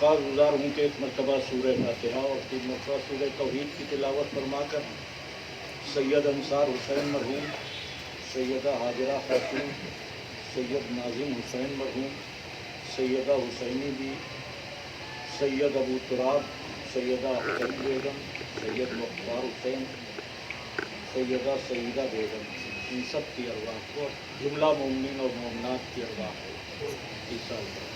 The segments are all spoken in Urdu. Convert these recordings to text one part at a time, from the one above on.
درخواست گزار ہوں کہ ایک مرتبہ سورہ فاتحہ اور 3 مرتبہ سورہ توحید کی تلاوت فرما کر سید انصار حسین مرحوم، سیدہ حاجرہ خاتون، سید ناظم حسین مرحوم، سیدہ حسینی بی، سید ابو تراب، سیدہ حسین بیگم، سید مختار حسین، سیدہ سعیدہ بیگم، ان سب کی ارواح کو، جملہ مومنین اور مومنات کی ارواح کو ایصال کریں۔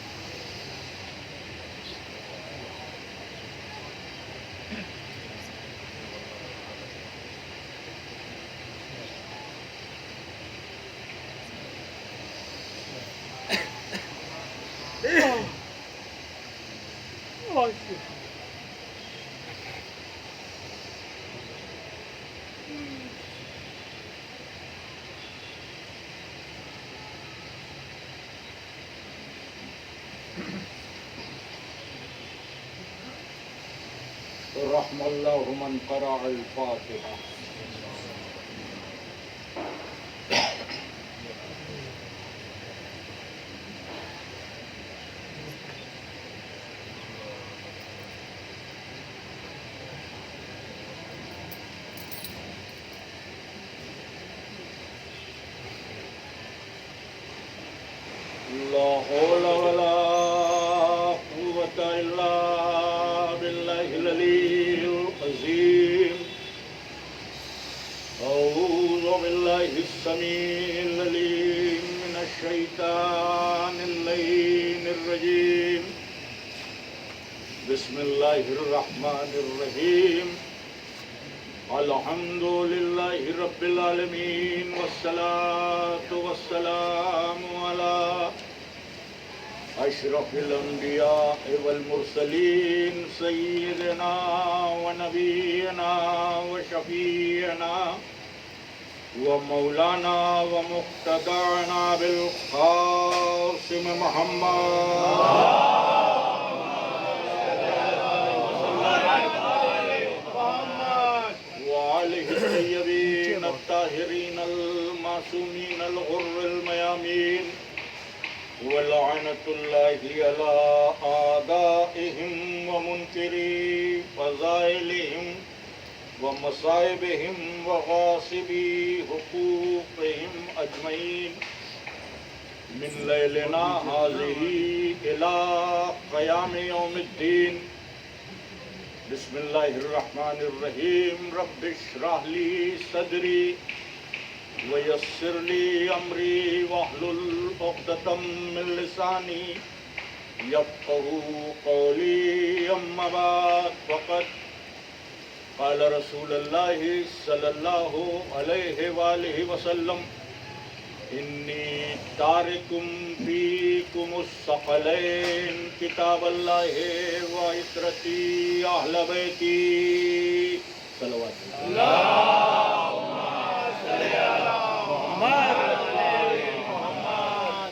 رحم اللہ من قرأ الفاتحہ۔ لا حول ولا قوة إلا بالله العلي العظيم۔ أعوذ بالله السميع العليم من الشيطان اللعين الرجيم۔ بسم الله الرحمن الرحيم۔ الحمد لله رب العالمين، والصلاة والسلام على أشرف الأنبياء والمرسلين، سيدنا ونبينا وشفيعنا ومولانا ومقتدانا بالقاسم محمد وآله الطيبين الطاهرين المعصومين الغر الميامين، ولعنة الله على أعدائهم ومنكري فضائلهم ومصائبهم وغاصبي حقوقهم أجمعين، من ليلنا هذه إلى قيام يوم الدين۔ بسم الله الرحمن الرحيم۔ رب اشرح لي صدري ويسر لي أمري واحلل عقدة من لساني يفقهوا قولي، أما بعد فقد قال رسول الله صلى الله عليه وآله وسلم: إني تارك فيكم الثقلين، كتاب الله وعترتي أهل بيتي، صلوات اللهم صل على محمد۔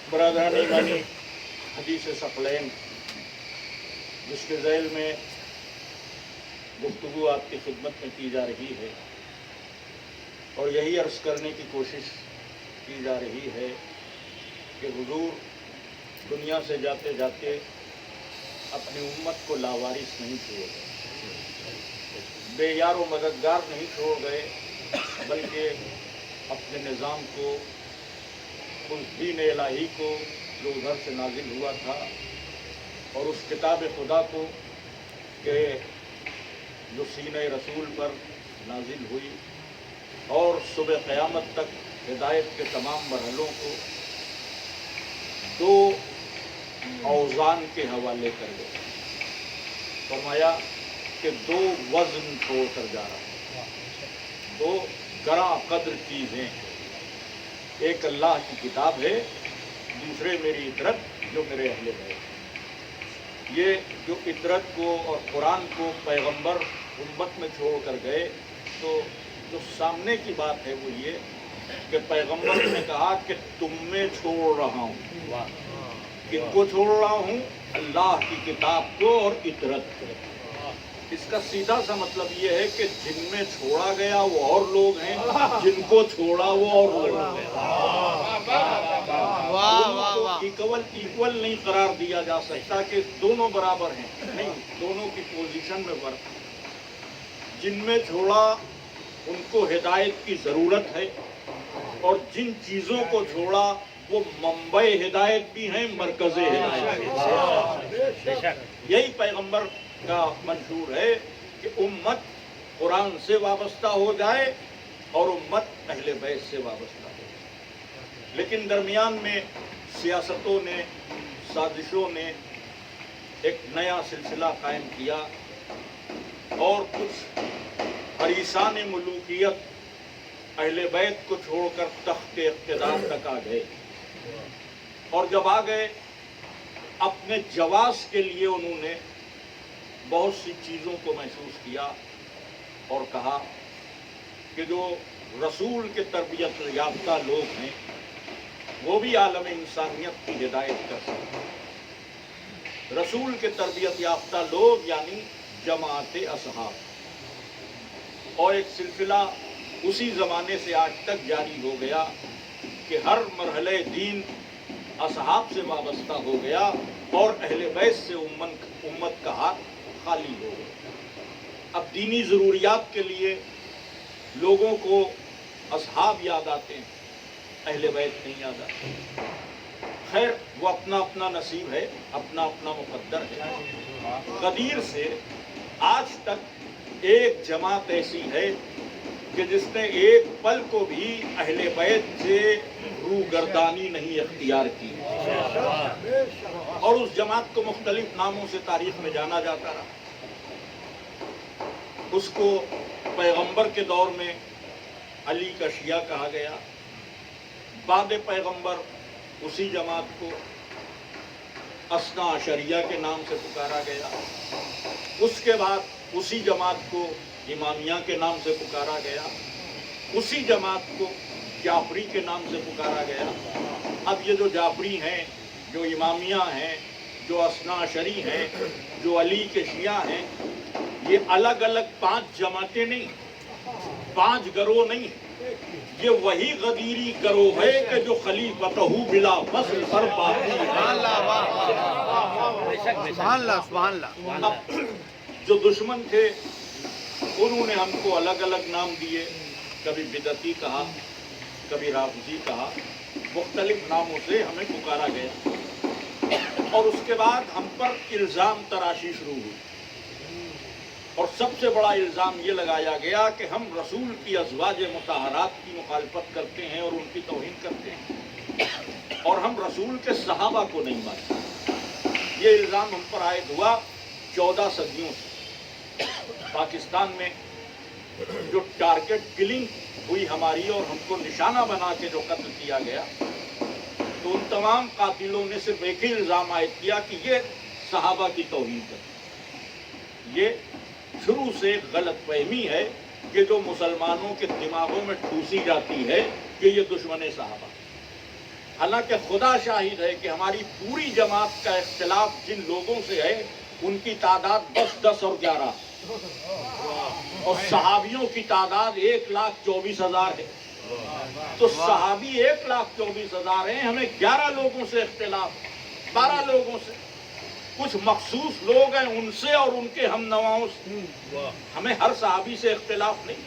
برادران ایمانی، حدیث ثقلین جس کے ذیل میں گفتگو آپ کی خدمت میں کی جا رہی ہے، اور یہی عرض کرنے کی کوشش کی جا رہی ہے کہ حضور دنیا سے جاتے جاتے اپنی امت کو لاوارث نہیں چھوڑ گئے، بے یار و مددگار نہیں چھوڑ گئے، بلکہ اپنے نظام کو، اس دین الہی کو جو ادھر سے نازل ہوا تھا، اور اس کتاب خدا کو کہ جو سینہ رسول پر نازل ہوئی، اور صبح قیامت تک ہدایت کے تمام مرحلوں کو دو اوزان کے حوالے کر گئے۔ فرمایا کہ دو وزن چھوڑ کر جا رہا ہوں، دو گراں قدر چیزیں، ایک اللہ کی کتاب ہے، دوسرے میری عطرت جو میرے اہل بیت۔ یہ جو عطرت کو اور قرآن کو پیغمبر امت میں چھوڑ کر گئے، تو جو سامنے کی بات ہے وہ یہ کہ پیغمبر نے کہا کہ تم میں چھوڑ رہا ہوں، کن کو چھوڑ رہا ہوں؟ اللہ کی کتاب کو اور عطرت کو۔ اس کا سیدھا سا مطلب یہ ہے کہ جن میں چھوڑا گیا وہ اور لوگ ہیں، جن کو چھوڑا وہ اور لوگ ہیں۔ ایکول نہیں قرار دیا جا سکتا کہ دونوں برابر ہیں، نہیں، دونوں کی پوزیشن میں فرق ہے۔ جن میں چھوڑا ان کو ہدایت کی ضرورت ہے، اور جن چیزوں کو چھوڑا وہ منبع ہدایت بھی ہیں، مرکز ہدایت بھی ہیں۔ یہی پیغمبر کا منشور ہے کہ امت قرآن سے وابستہ ہو جائے اور امت اہل بیت سے وابستہ ہو جائے، لیکن درمیان میں سیاستوں نے، سازشوں نے ایک نیا سلسلہ قائم کیا، اور کچھ حریصان ملوکیت اہل بیت کو چھوڑ کر تخت اقتدار تک آ گئے، اور جب آ گئے اپنے جواز کے لیے انہوں نے بہت سی چیزوں کو محسوس کیا اور کہا کہ جو رسول کے تربیت یافتہ لوگ ہیں وہ بھی عالم انسانیت کی ہدایت کر سکتے ہیں۔ رسول کے تربیت یافتہ لوگ یعنی جماعت اصحاب، اور ایک سلسلہ اسی زمانے سے آج تک جاری ہو گیا کہ ہر مرحلہ دین اصحاب سے وابستہ ہو گیا، اور اہل بیت سے امت کا ہاتھ خالی ہو گیا۔ اب دینی ضروریات کے لیے لوگوں کو اصحاب یاد آتے ہیں، اہل بیت نہیں یاد آتے۔ خیر، وہ اپنا اپنا نصیب ہے، اپنا اپنا مقدر ہے۔ غدیر سے آج تک ایک جماعت ایسی ہے کہ جس نے ایک پل کو بھی اہل بیت سے روگردانی نہیں اختیار کی، اور اس جماعت کو مختلف ناموں سے تاریخ میں جانا جاتا رہا۔ اس کو پیغمبر کے دور میں علی کا شیعہ کہا گیا، بعد پیغمبر اسی جماعت کو اثنا عشریہ کے نام سے پکارا گیا، اس کے بعد اسی جماعت کو امامیہ کے نام سے پکارا گیا، اسی جماعت کو جعفری کے نام سے پکارا گیا۔ اب یہ جو جعفری ہیں، جو امامیہ ہیں، جو اثنا عشری ہیں، جو علی کے شیعہ ہیں، یہ الگ الگ 5 جماعتیں نہیں، 5 گروہ نہیں ہیں، یہ وہی غدیری گروہ ہے کہ جو خلیفتہ بلا فصل پر باقی ہے۔ اب جو دشمن تھے انہوں نے ہم کو الگ الگ نام دیے، کبھی بدعتی کہا، کبھی رافضی کہا، مختلف ناموں سے ہمیں پکارا گیا، اور اس کے بعد ہم پر الزام تراشی شروع ہوئی، اور سب سے بڑا الزام یہ لگایا گیا کہ ہم رسول کی ازواج مطہرات کی مخالفت کرتے ہیں اور ان کی توہین کرتے ہیں، اور ہم رسول کے صحابہ کو نہیں مانتے۔ یہ الزام ہم پر عائد ہوا 14 صدیوں سے۔ پاکستان میں جو ٹارگٹ کلنگ ہوئی ہماری اور ہم کو نشانہ بنا کے جو قتل کیا گیا، تو ان تمام قاتلوں نے صرف ایک ہی الزام عائد کیا کہ یہ صحابہ کی توہین کرتے۔ یہ شروع سے غلط فہمی ہے کہ جو مسلمانوں کے دماغوں میں ٹھوسی جاتی ہے کہ یہ دشمن صحابہ، حالانکہ خدا شاہد ہے کہ ہماری پوری جماعت کا اختلاف جن لوگوں سے ہے ان کی تعداد 10 اور 11، اور صحابیوں کی تعداد 1,24,000 ہے۔ تو صحابی 1,24,000 ہیں، ہمیں 11 لوگوں سے اختلاف، 12 لوگوں سے، کچھ مخصوص لوگ ہیں ان سے اور ان کے ہم نواؤں سے، ہمیں ہر صحابی سے اختلاف نہیں۔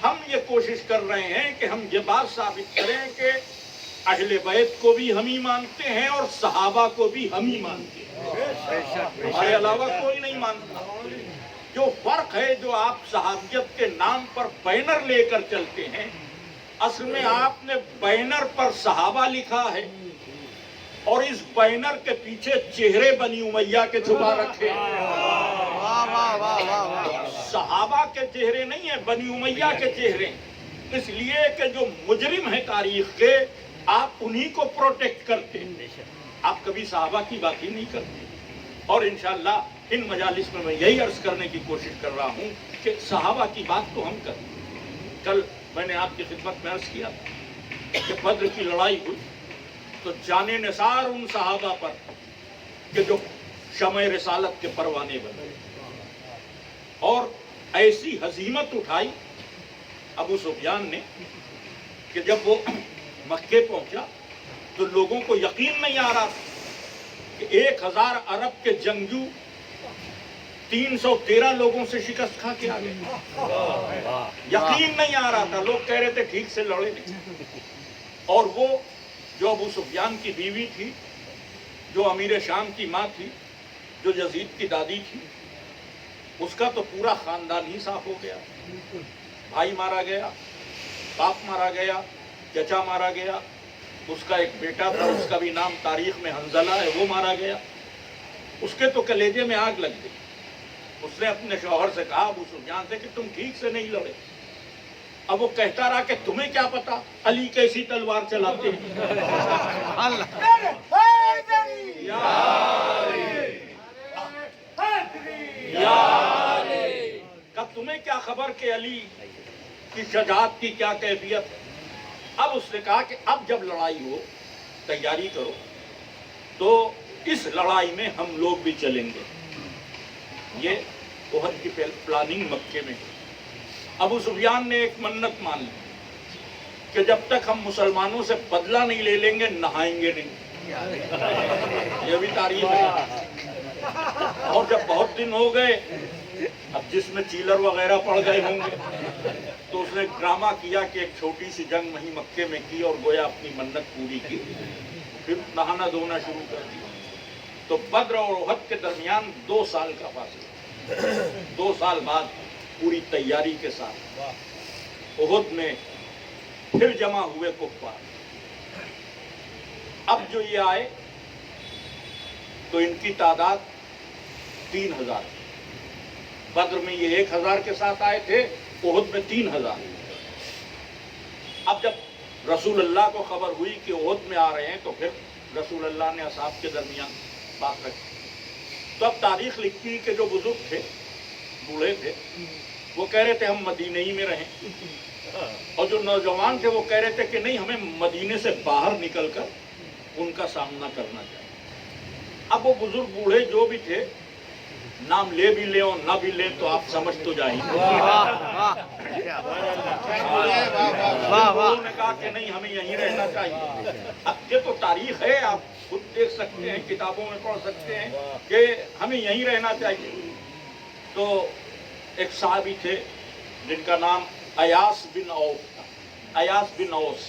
ہم یہ کوشش کر رہے ہیں کہ ہم یہ بات ثابت کریں کہ اہل بیت کو بھی ہم ہی مانتے ہیں اور صحابہ کو بھی ہم ہی مانتے ہیں، ہمارے علاوہ کوئی نہیں مانتا۔ جو فرق ہے، جو آپ صحابیت کے نام پر بینر لے کر چلتے ہیں، اصل میں آپ نے بینر پر صحابہ لکھا ہے اور اس بینر کے پیچھے چہرے بنی امیہ کے چھپا رکھے ہیں۔ صحابہ کے چہرے نہیں ہیں، بنی امیہ کے چہرے، اس لیے کہ جو مجرم ہیں تاریخ کے، آپ انہی کو پروٹیکٹ کرتے ہیں، آپ کبھی صحابہ کی بات ہی نہیں کرتے۔ اور انشاءاللہ ان مجالس میں یہی عرض کرنے کی کوشش کر رہا ہوں کہ صحابہ کی بات تو ہم کریں۔ کل میں نے آپ کی خدمت میں عرض کیا تھا کہ بدر کی لڑائی ہوئی تو جان نثار ان صحابہ پر کہ جو شمع رسالت کے پروانے بنے، ایسی ہزیمت اٹھائی ابو سفیان نے کہ جب وہ مکے پہنچا تو لوگوں کو یقین نہیں آ رہا کہ 1000 عرب کے جنگجو 313 لوگوں سے شکست کھا کے آ گئے. یقین نہیں آ رہا تھا. لوگ کہہ رہے تھے ٹھیک سے لڑے نہیں. اور وہ جو ابو سفیان کی بیوی تھی، جو امیر شام کی ماں تھی، جو یزید کی دادی تھی، اس کا تو پورا خاندان ہی صاف ہو گیا. بھائی مارا گیا، باپ مارا گیا، چچا مارا گیا. اس کا ایک بیٹا تھا، اس کا بھی نام تاریخ میں حنظلہ ہے، وہ مارا گیا. اس کے تو کلیجے میں آگ لگ گئی. اس نے اپنے شوہر سے کہا ابو سفیان سے کہ تم ٹھیک سے نہیں لڑے. اب وہ کہتا رہا کہ تمہیں کیا پتا علی کیسی تلوار چلاتے ہیں. کب تمہیں کیا خبر کہ علی کی شجاعت کی کیا کیفیت ہے. اب اس نے کہا کہ اب جب لڑائی ہو تیاری کرو، تو اس لڑائی میں ہم لوگ بھی چلیں گے. یہ احد کی پلاننگ مکے میں. ابو سفیان نے ایک منت مان لی کہ جب تک ہم مسلمانوں سے بدلہ نہیں لے لیں گے نہائیں گے نہیں. یہ بھی تاریخ ہے. اور جب بہت دن ہو گئے، اب جس میں چیلر وغیرہ پڑ گئے ہوں گے، تو اس نے ڈرامہ کیا کہ ایک چھوٹی سی جنگ وہیں مکے میں کی اور گویا اپنی منت پوری کی. پھر نہانا دھونا شروع کر دیا. تو بدر اور احد کے درمیان 2 سال کا فاصلہ. 2 سال بعد پوری تیاری کے ساتھ احد میں پھر جمع ہوئے کفار. اب جو یہ آئے تو ان کی تعداد 3000. بدر میں یہ 1000 کے ساتھ آئے تھے، احد میں 3000. اب جب رسول اللہ کو خبر ہوئی کہ احد میں آ رہے ہیں، تو پھر رسول اللہ نے اصحاب کے درمیان بات رکھی. تو اب تاریخ لکھتی کہ جو بزرگ تھے، بوڑھے تھے، وہ کہہ رہے تھے ہم مدینہ ہی میں رہیں. اور جو نوجوان تھے وہ کہہ رہے تھے کہ نہیں، ہمیں مدینے سے باہر نکل کر ان کا سامنا کرنا چاہیے. اب وہ بزرگ بوڑھے جو بھی تھے، نام لے بھی لیں اور نہ بھی لیں تو آپ سمجھ تو جائیں گے. انہوں نے کہا کہ نہیں، ہمیں یہیں رہنا چاہیے. اب یہ تو تاریخ ہے، آپ خود دیکھ سکتے ہیں، کتابوں میں پڑھ سکتے ہیں کہ ہمیں یہیں رہنا چاہیے. تو ایک صحابی تھے جن کا نام ایاس بن اوس تھا. ایاس بن اوس.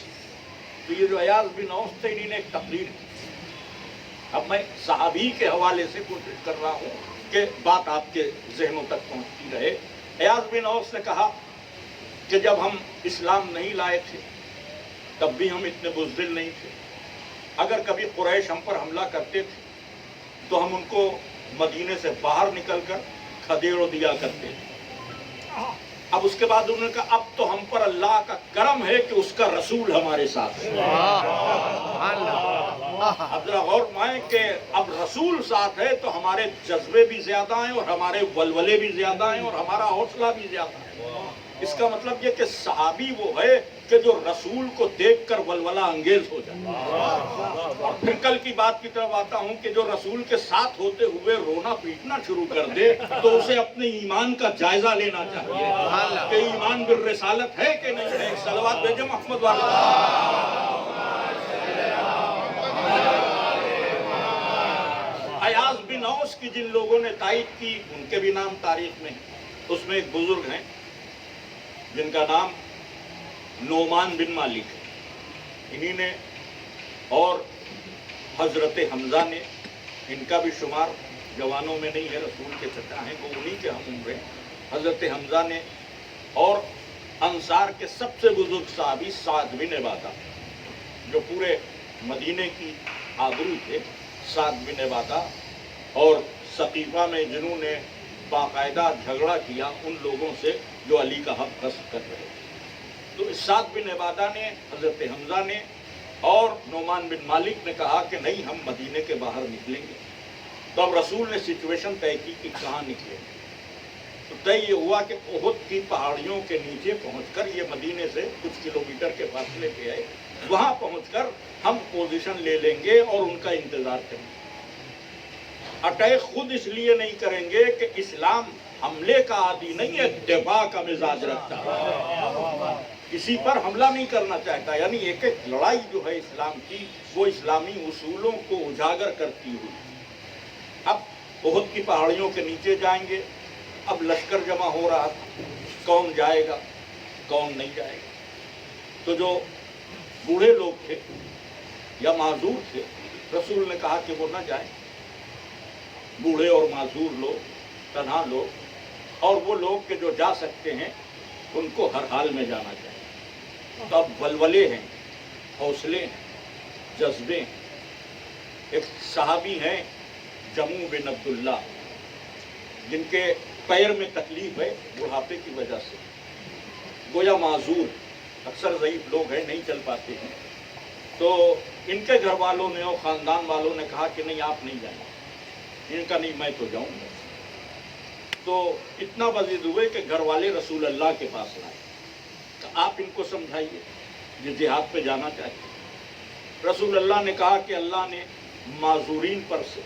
تو یہ جو ایاس بن اوس تھے، انہوں نے ایک تقریر کی. اب میں صحابی کے حوالے سے کوشش کر رہا ہوں کہ بات آپ کے ذہنوں تک پہنچتی رہے. ایاس بن اوس نے کہا کہ جب ہم اسلام نہیں لائے تھے تب بھی ہم اتنے بزدل نہیں تھے. اگر کبھی قریش ہم پر حملہ کرتے تھے تو ہم ان کو مدینے سے باہر نکل کر کھدیڑ دیا کرتے تھے. اب اس کے بعد انہوں نے کہا اب تو ہم پر اللہ کا کرم ہے کہ اس کا رسول ہمارے ساتھ ہے. اب ذرا غور فرمائیں کہ اب رسول ساتھ ہے تو ہمارے جذبے بھی زیادہ ہیں اور ہمارے ولولے بھی زیادہ ہیں اور ہمارا حوصلہ بھی زیادہ ہے. اس کا مطلب یہ کہ صحابی وہ ہے کہ جو رسول کو دیکھ کر ولولہ انگیز ہو جائے. اور پھر کل کی بات کی طرف آتا ہوں کہ جو رسول کے ساتھ ہوتے ہوئے رونا پیٹنا شروع کر دے تو اسے اپنے ایمان کا جائزہ لینا چاہیے کہ ایمان بالرسالت ہے کہ نہیں ہے. صلوات بھیجیں محمد والا. ایاس بن اوس کی جن لوگوں نے تائید کی ان کے بھی نام تاریخ میں ہیں. اس میں ایک بزرگ ہیں جن کا نام نعمان بن مالک ہے. انہی نے اور حضرت حمزہ نے، ان کا بھی شمار جوانوں میں نہیں ہے، رسول کے چچا ہیں، وہ انہی کے ہم عمر ہیں. حضرت حمزہ نے اور انصار کے سب سے بزرگ صحابی سعد بن عبادہ جو پورے مدینے کی آبرو تھے، سعد بن عبادہ، اور ثقیفہ میں جنہوں نے باقاعدہ جھگڑا کیا ان لوگوں سے جو علی کا حق غصب کر رہے تھے. تو سعد بن عبادہ نے، حضرت حمزہ نے اور نعمان بن مالک نے کہا کہ نہیں، ہم مدینے کے باہر نکلیں گے. تو اب رسول نے سچویشن طے کی کہ کہاں نکلیں گے. تو طے یہ ہوا کہ احد کی پہاڑیوں کے نیچے پہنچ کر، یہ مدینے سے کچھ کلومیٹر کے فاصلے پہ ہے، وہاں پہنچ کر ہم پوزیشن لے لیں گے اور ان کا انتظار کریں گے. اٹیک خود اس لیے نہیں کریں گے کہ اسلام حملے کا عادی نہیں ہے، دفاع کا مزاج رکھتا ہے، کسی پر حملہ نہیں کرنا چاہتا. یعنی ایک ایک لڑائی جو ہے اسلام کی وہ اسلامی اصولوں کو اجاگر کرتی ہوئی. اب احد کی پہاڑیوں کے نیچے جائیں گے. اب لشکر جمع ہو رہا تھا، کون جائے گا کون نہیں جائے گا. تو جو بوڑھے لوگ تھے یا معذور تھے، رسول نے کہا کہ وہ نہ جائیں. بوڑھے اور معذور لوگ، تنہا لوگ، اور وہ لوگ کہ جو جا سکتے ہیں ان کو ہر حال میں جانا چاہیے. تو اب ولولے ہیں، حوصلے ہیں، جذبے ہیں. ایک صحابی ہیں جموں بن عبداللہ، جن کے پیر میں تکلیف ہے بڑھاپے کی وجہ سے، گویا معذور، اکثر ضعیف لوگ ہیں، نہیں چل پاتے ہیں. تو ان کے گھر والوں نے اور خاندان والوں نے کہا کہ نہیں آپ نہیں جائیں. ان کا نہیں میں تو جاؤں گا. تو اتنا وزید ہوئے کہ گھر والے رسول اللہ کے پاس لائے کہ آپ ان کو سمجھائیے یہ جہاد پہ جانا چاہتے. رسول اللہ نے کہا کہ اللہ نے معذورین پر سے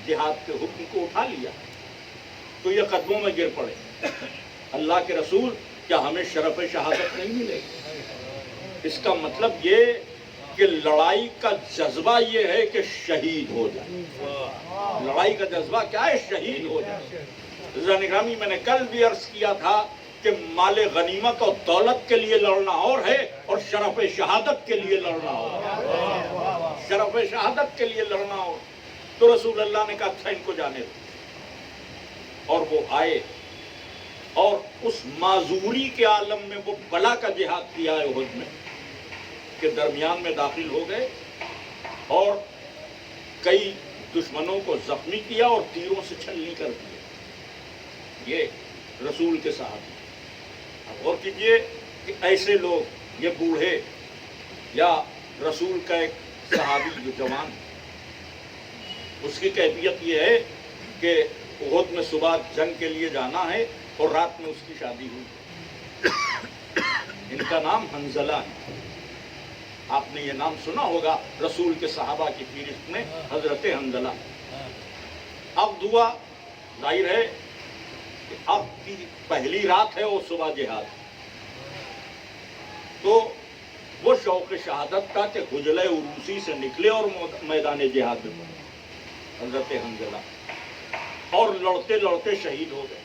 جہاد کے حکم کو اٹھا لیا. تو یہ قدموں میں گر پڑے. اللہ کے رسول، کیا ہمیں شرف شہادت نہیں ملے گی؟ اس کا مطلب یہ کہ لڑائی کا جذبہ یہ ہے کہ شہید ہو جائے. لڑائی کا جذبہ کیا ہے؟ شہید ہو جائے. عزیزان اکرامی، میں نے کل بھی عرض کیا تھا کہ مال غنیمت اور دولت کے لیے لڑنا اور ہے، اور شرف شہادت کے لیے لڑنا اور. شرف شہادت کے لیے لڑنا اور. تو رسول اللہ نے کہا اچھا ان کو جانے دو. اور وہ آئے اور اس معذوری کے عالم میں وہ بلا کا جہاد کیا ہے احد میں، کہ درمیان میں داخل ہو گئے اور کئی دشمنوں کو زخمی کیا اور تیروں سے چھلنی کر دیا. یہ رسول کے صحابی. اب غور کیجئے کہ ایسے لوگ، یہ بوڑھے یا رسول کا ایک صحابی جو جوان، اس کی کیفیت یہ ہے کہ احد میں صبح جنگ کے لیے جانا ہے اور رات میں اس کی شادی ہوئی. ان کا نام حنظلہ ہے. آپ نے یہ نام سنا ہوگا رسول کے صحابہ کی فہرست میں، حضرت حنظلہ. اب دعا ظاہر ہے کہ اب کی پہلی رات ہے اور صبح جہاد. تو وہ شوق شہادت تھا کہ حجلہ عروسی سے نکلے اور میدان جہاد میں پڑے حضرت حنظلہ، اور لڑتے لڑتے شہید ہو گئے.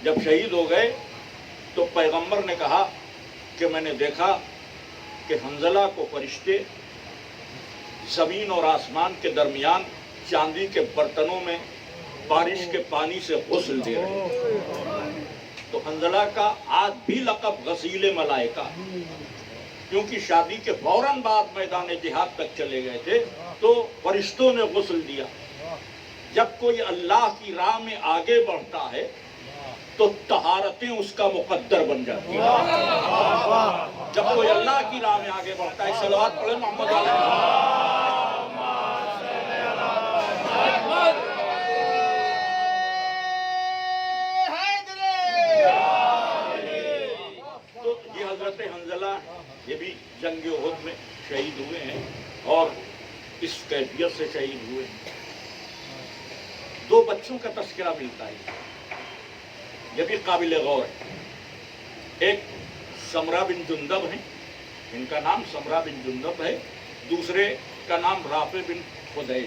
جب شہید ہو گئے تو پیغمبر نے کہا کہ میں نے دیکھا کہ حنظلہ کو فرشتے زمین اور آسمان کے درمیان چاندی کے برتنوں میں بارش کے پانی سے غسل دے رہے ہیں. تو حنظلہ کا آج بھی لقب غسیل ملائکہ، کیونکہ شادی کے فوراً بعد میدان جہاد تک چلے گئے تھے تو فرشتوں نے غسل دیا. جب کوئی اللہ کی راہ میں آگے بڑھتا ہے تو طہارتیں اس کا مقدر بن جاتی ہیں. جب کوئی اللہ کی راہ میں آگے بڑھتا ہے، صلوات پڑھیں محمد علیہ. تو یہ حضرت حنظلہ، یہ بھی جنگ احد میں شہید ہوئے ہیں اور اس کیفیت سے شہید ہوئے ہیں. دو بچوں کا تذکرہ ملتا ہے، یہ بھی قابل غور ہے. ایک سمرہ بن جندب ہیں، ان کا نام سمرہ بن جندب ہے. دوسرے کا نام رافع بن خدیج.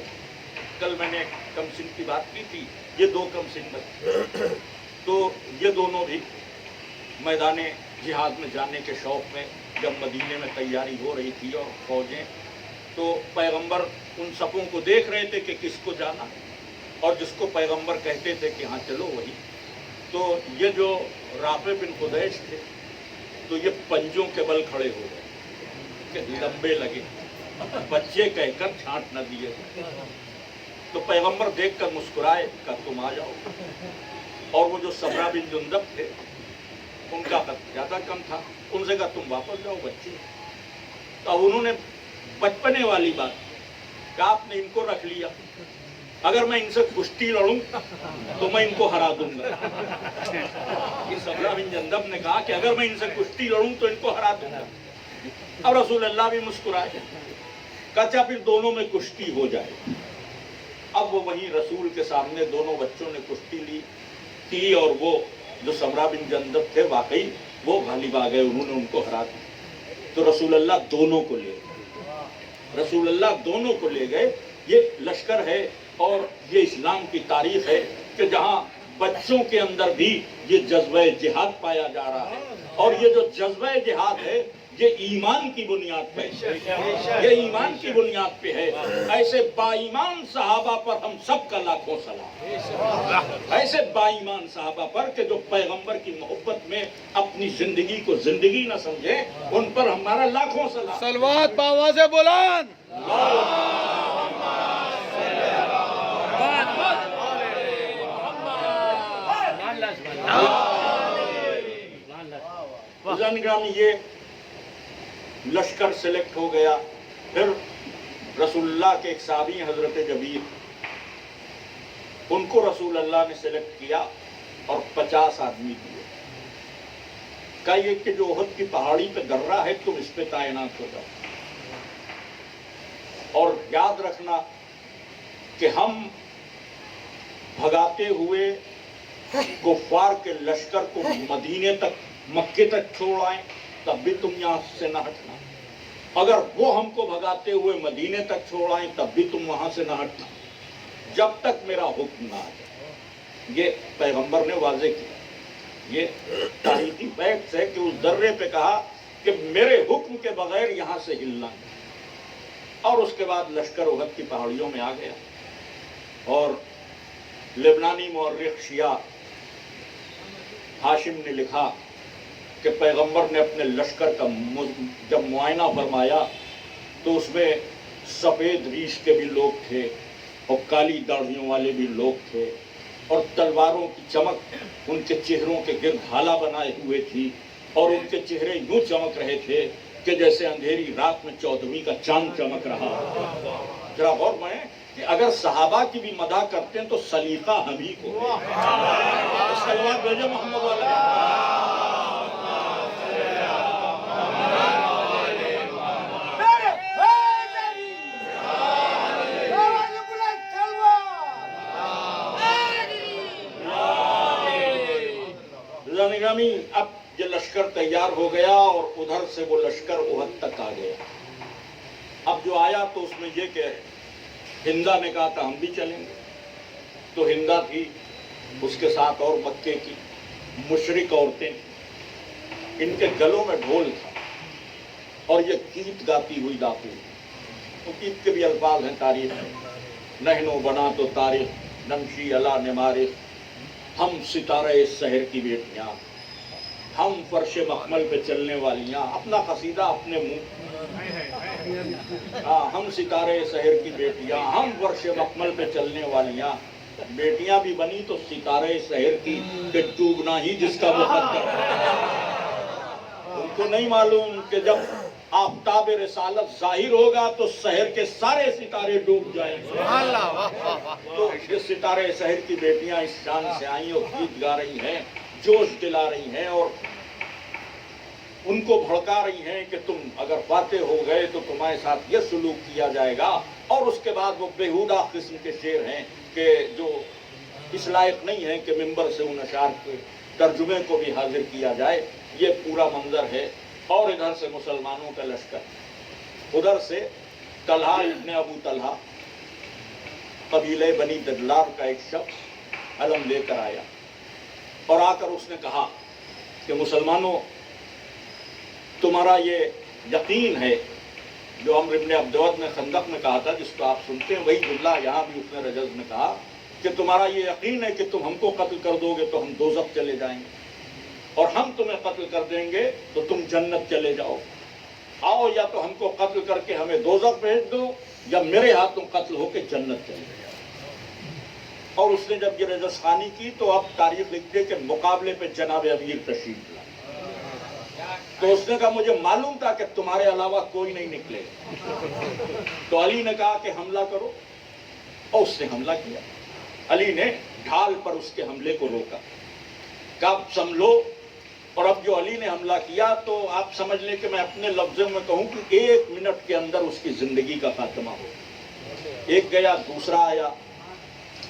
کل میں نے کم سن کی بات کی تھی، یہ دو کم سن بچے. تو یہ دونوں بھی میدان جہاد میں جانے کے شوق میں، جب مدینے میں تیاری ہو رہی تھی اور فوجیں، تو پیغمبر ان سبوں کو دیکھ رہے تھے کہ کس کو جانا، اور جس کو پیغمبر کہتے تھے کہ ہاں چلو وہی. تو یہ جو رافع بن خدیج تھے تو یہ پنجوں کے بل کھڑے ہو گئے کہ لمبے لگے، بچے کہہ کر چھانٹ نہ دیے. تو پیغمبر دیکھ کر مسکرائے کہ تم آ جاؤ. اور وہ جو سمرہ بن جندب تھے ان کا قد زیادہ کم تھا، ان سے کہا تم واپس جاؤ بچے. تو اب انہوں نے بچپنے والی بات کہ آپ نے ان کو رکھ لیا، اگر میں ان سے کشتی لڑوں تو میں ان کو ہرا دوں گا. یہ سمرہ بن جندب نے کہا کہ اگر میں ان سے کشتی لڑوں تو ان کو ہرا دوں گا. اب رسول اللہ بھی مسکرائے، کہا اچھا پھر دونوں میں کشتی ہو جائے. اب وہ وہیں رسول کے سامنے دونوں بچوں نے کشتی لی تھی، اور وہ جو سمرہ بن جندب تھے واقعی وہ غالب آ گئے، انہوں نے ان کو ہرا دیا۔ تو رسول اللہ دونوں کو لے گئے، رسول اللہ دونوں کو لے گئے۔ یہ لشکر ہے اور یہ اسلام کی تاریخ ہے کہ جہاں بچوں کے اندر بھی یہ جذبہ جہاد پایا جا رہا ہے، اور یہ جو جذبہ جہاد ہے یہ ایمان کی بنیاد پہ ہے، یہ ایمان کی بنیاد پہ ہے۔ ایسے با ایمان صحابہ پر ہم سب کا لاکھوں سلام، ایسے با ایمان صحابہ پر کہ جو پیغمبر کی محبت میں اپنی زندگی کو زندگی نہ سمجھے، ان پر ہمارا لاکھوں سلام۔ سلوات باواز بلند۔ بزرگان گرامی، یہ لشکر سلیکٹ ہو گیا۔ پھر رسول اللہ کے ایک صحابی حضرت جبیر، ان کو رسول اللہ نے سلیکٹ کیا اور 50 آدمی دیے۔ کہا یہ کہ جو احد کی پہاڑی پہ درہ ہے تم اس پہ تعینات ہو جاؤ، اور یاد رکھنا کہ ہم بھگاتے ہوئے کفار کے لشکر کو مدینے تک، مکے تک چھوڑ آئیں تب بھی تم یہاں سے نہ ہٹنا، اگر وہ ہم کو بھگاتے ہوئے مدینے تک چھوڑ آئیں تب بھی تم وہاں سے نہ ہٹنا جب تک میرا حکم نہ آ جائے۔ یہ پیغمبر نے واضح کیا، یہ تاریخی فیکٹس ہے کہ اس درے پہ کہا کہ میرے حکم کے بغیر یہاں سے ہلنا نہیں۔ اور اس کے بعد لشکر احد کی پہاڑیوں میں آ گیا، اور لبنانی مورخ شیعہ ہاشم نے لکھا کہ پیغمبر نے اپنے لشکر کا جب معائنہ فرمایا تو اس میں سفید ریش کے بھی لوگ تھے اور کالی داڑھیوں والے بھی لوگ تھے، اور تلواروں کی چمک ان کے چہروں کے گرد ہالہ بنائے ہوئے تھی، اور ان کے چہرے یوں چمک رہے تھے کہ جیسے اندھیری رات میں 14ویں کا چاند چمک رہا۔ ذرا غور کریں کہ اگر صحابہ کی بھی مدح کرتے ہیں تو سلیقہ ہم ہی کو ہے۔ سلوات بھیجو محمد والا۔ اب یہ لشکر تیار ہو گیا اور ادھر سے وہ لشکر احد تک آ گیا۔ اب جو آیا تو اس میں یہ کہ ہندا نے کہا تھا ہم بھی چلیں گے، تو ہندا تھی، اس کے ساتھ اور مکے کی مشرک عورتیں، ان کے گلوں میں ڈھول تھا اور یہ گیت گاتی ہوئی داخل ہوئی۔ تو گیت کے بھی الفاظ ہیں تاریخ میں، نحنو بنا تو تاریخ نمشی علی نمارق، ہم ستارے سحر کی بیٹیاں، ہم فرش مخمل پہ چلنے والیاں، اپنا قصیدہ اپنے منہ، ہم ستارے سحر کی بیٹیاں، ہم فرش مخمل پہ چلنے والیاں، بیٹیاں بھی بنی تو ستارے سحر کی، کہ ڈوبنا ہی جس کا مقدر ہے۔ ان کو نہیں معلوم کہ جب آفتاب رسالت ظاہر ہوگا تو سحر کے سارے ستارے ڈوب جائیں گے۔ تو یہ ستارے سحر کی بیٹیاں اس جان سے آئیں اور گیت گا رہی ہیں، جوش دلا رہی ہیں، اور ان کو بھڑکا رہی ہیں کہ تم اگر فاتح ہو گئے تو تمہارے ساتھ یہ سلوک کیا جائے گا۔ اور اس کے بعد وہ بےہودہ قسم کے شعر ہیں کہ جو اس لائق نہیں ہے کہ ممبر سے ان اشعار کے ترجمے کو بھی حاضر کیا جائے۔ یہ پورا منظر ہے، اور ادھر سے مسلمانوں کا لشکر، ادھر سے طلحہ ابن ابو طلحہ قبیلہ بنی دجلار کا ایک شخص علم لے کر آیا، اور آ کر اس نے کہا کہ مسلمانوں، تمہارا یہ یقین ہے جو عمرو ابن عبدود نے خندق میں کہا تھا، جس کو آپ سنتے ہیں، وہی جملہ یہاں بھی اس نے رجز میں کہا کہ تمہارا یہ یقین ہے کہ تم ہم کو قتل کر دو گے تو ہم دوزخ چلے جائیں گے، اور ہم تمہیں قتل کر دیں گے تو تم جنت چلے جاؤ۔ آؤ، یا تو ہم کو قتل کر کے ہمیں دوزخ بھیج دو، یا میرے ہاتھوں قتل ہو کے جنت چلے جاؤ۔ اور اس نے جب یہ رجز خوانی کی تو اب تاریخ لکھ دے کہ مقابلے پہ جناب امیر تشریف لائے، تو اس نے کہا مجھے معلوم تھا کہ تمہارے علاوہ کوئی نہیں نکلے، تو علی نے کہا کہ حملہ کرو، اور اس نے حملہ کیا۔ علی نے ڈھال پر اس کے حملے کو روکا، کہا اب سنبھلو۔ اور اب جو علی نے حملہ کیا تو آپ سمجھ لیں کہ میں اپنے لفظوں میں کہوں کہ 1 منٹ کے اندر اس کی زندگی کا خاتمہ ہو۔ ایک گیا، دوسرا آیا،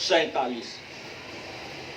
47।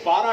12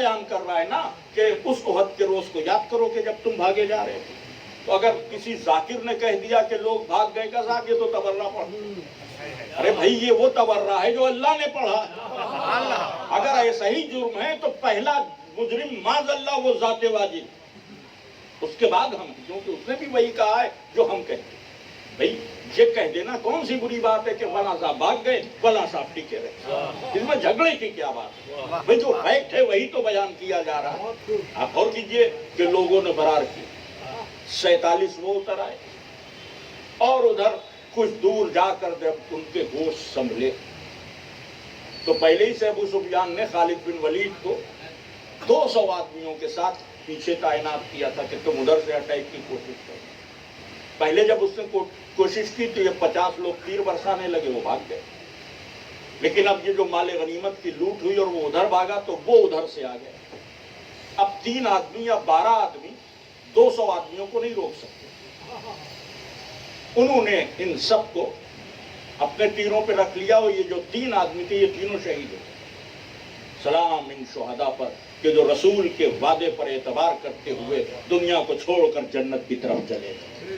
بیان کر رہا ہے نا کہ اس احد کے روز کو یاد کرو کہ جب تم بھاگے جا رہے تھے. تو اگر کسی ذاکر نے کہہ دیا کہ لوگ بھاگ گئے کا ذاکر تو تبرہ پڑھ. ارے بھائی یہ وہ تبرہ ہے جو اللہ نے پڑھا. اگر ایسا ہی جرم ہے تو پہلا مجرم معاذ اللہ وہ ذات واجب, اس کے بعد ہم, کیونکہ اس نے بھی وہی کہا ہے جو ہم کہتے ہیں. بھائی یہ کہہ دینا کون سی بری بات ہے کہ فلاں صاحب بھاگ گئے فلاں صاحب ٹکے رہے, اس میں جھگڑے کی کیا بات ہے؟ بھائی جو فیکٹ ہے وہی تو بیان کیا جا رہا ہے. آپ غور کیجئے کہ لوگوں نے فرار کی, 47 وہ اتر آئے, اور ادھر کچھ دور جا کر جب ان کے ہوش سنبھلے تو پہلے ہی سے ابو سفیان نے خالد بن ولید کو 200 آدمیوں کے ساتھ پیچھے تعینات کیا تھا کہ تم ادھر سے اٹیک کی کوشش کرو. پہلے جب اس نے کوشش کی تو یہ 50 لوگ تیر برسانے لگے, وہ بھاگ گئے. لیکن اب یہ جو مال غنیمت کی لوٹ ہوئی اور وہ ادھر بھاگا تو وہ ادھر سے آ گئے. اب 3 آدمی یا 12 آدمی 200 آدمیوں کو نہیں روک سکتے. انہوں نے ان سب کو اپنے تیروں پہ رکھ لیا, اور یہ جو 3 آدمی تھے یہ تینوں شہید ہوئے. سلام ان شہداء پر کہ جو رسول کے وعدے پر اعتبار کرتے ہوئے دنیا کو چھوڑ کر جنت کی طرف چلے گئے.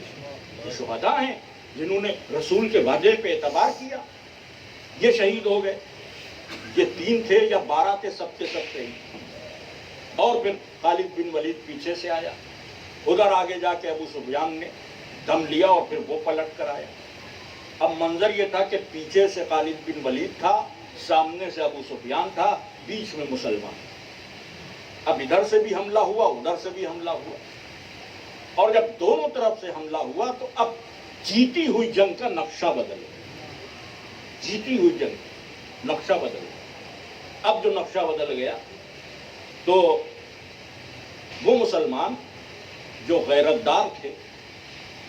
یہ شہداء ہیں جنہوں نے رسول کے وعدے پہ اعتبار کیا, یہ شہید ہو گئے. یہ 3 تھے یا 12 تھے, سب کے سب شہید. اور پھر خالد بن ولید پیچھے سے آیا, ادھر آگے جا کے ابو سفیان نے دم لیا اور پھر وہ پلٹ کر آیا. اب منظر یہ تھا کہ پیچھے سے خالد بن ولید تھا, سامنے سے ابو سفیان تھا, بیچ میں مسلمان. اب ادھر سے بھی حملہ ہوا, ادھر سے بھی حملہ ہوا, اور جب دونوں طرف سے حملہ ہوا تو اب جیتی ہوئی جنگ کا نقشہ بدل گیا. جیتی ہوئی جنگ نقشہ بدل گیا. اب جو نقشہ بدل گیا تو وہ مسلمان جو غیرت دار تھے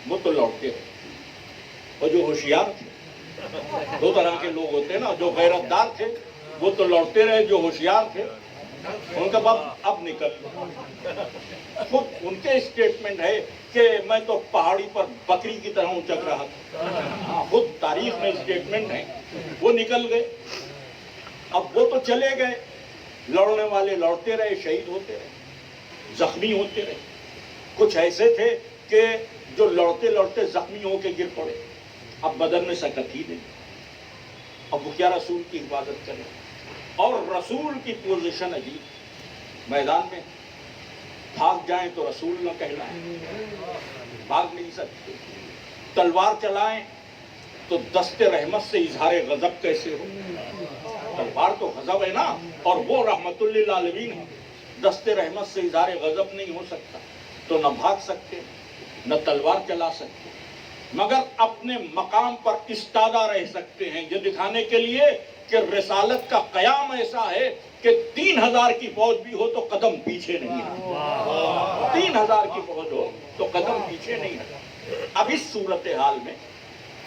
وہ تو لوٹتے رہے, اور جو ہوشیار تھے, 2 طرح کے لوگ ہوتے ہیں نا, جو غیرت دار تھے وہ تو لوٹتے رہے, جو ہوشیار تھے ان کا باپ اب نکل. خود ان کے اسٹیٹمنٹ ہے کہ میں تو پہاڑی پر بکری کی طرح اچک رہا تھا. خود تاریخ میں اسٹیٹمنٹ ہے. وہ نکل گئے, اب وہ تو چلے گئے, لڑنے والے لڑتے رہے, شہید ہوتے رہے, زخمی ہوتے رہے. کچھ ایسے تھے کہ جو لڑتے لڑتے زخمی ہو کے گر پڑے, اب بدن میں سکت ہی نہیں. اب وہ کیا رسول کی حفاظت کرے؟ اور رسول کی پوزیشن عجیب, میدان میں بھاگ جائیں تو رسول نہ کہلائیں, بھاگ نہیں سکتے. تلوار چلائیں تو دست رحمت سے اظہار غضب کیسے ہو؟ تلوار تو غضب ہے نا, اور وہ رحمت للعالمین ہے. دست رحمت سے اظہار غضب نہیں ہو سکتا, تو نہ بھاگ سکتے نہ تلوار چلا سکتے, مگر اپنے مقام پر استادہ رہ سکتے ہیں, یہ دکھانے کے لیے کہ رسالت کا قیام ایسا ہے کہ 3000 کی فوج بھی ہو تو قدم پیچھے نہیں ہے. 3000 کی فوج ہو تو قدم پیچھے نہیں ہے. اب اس صورتحال میں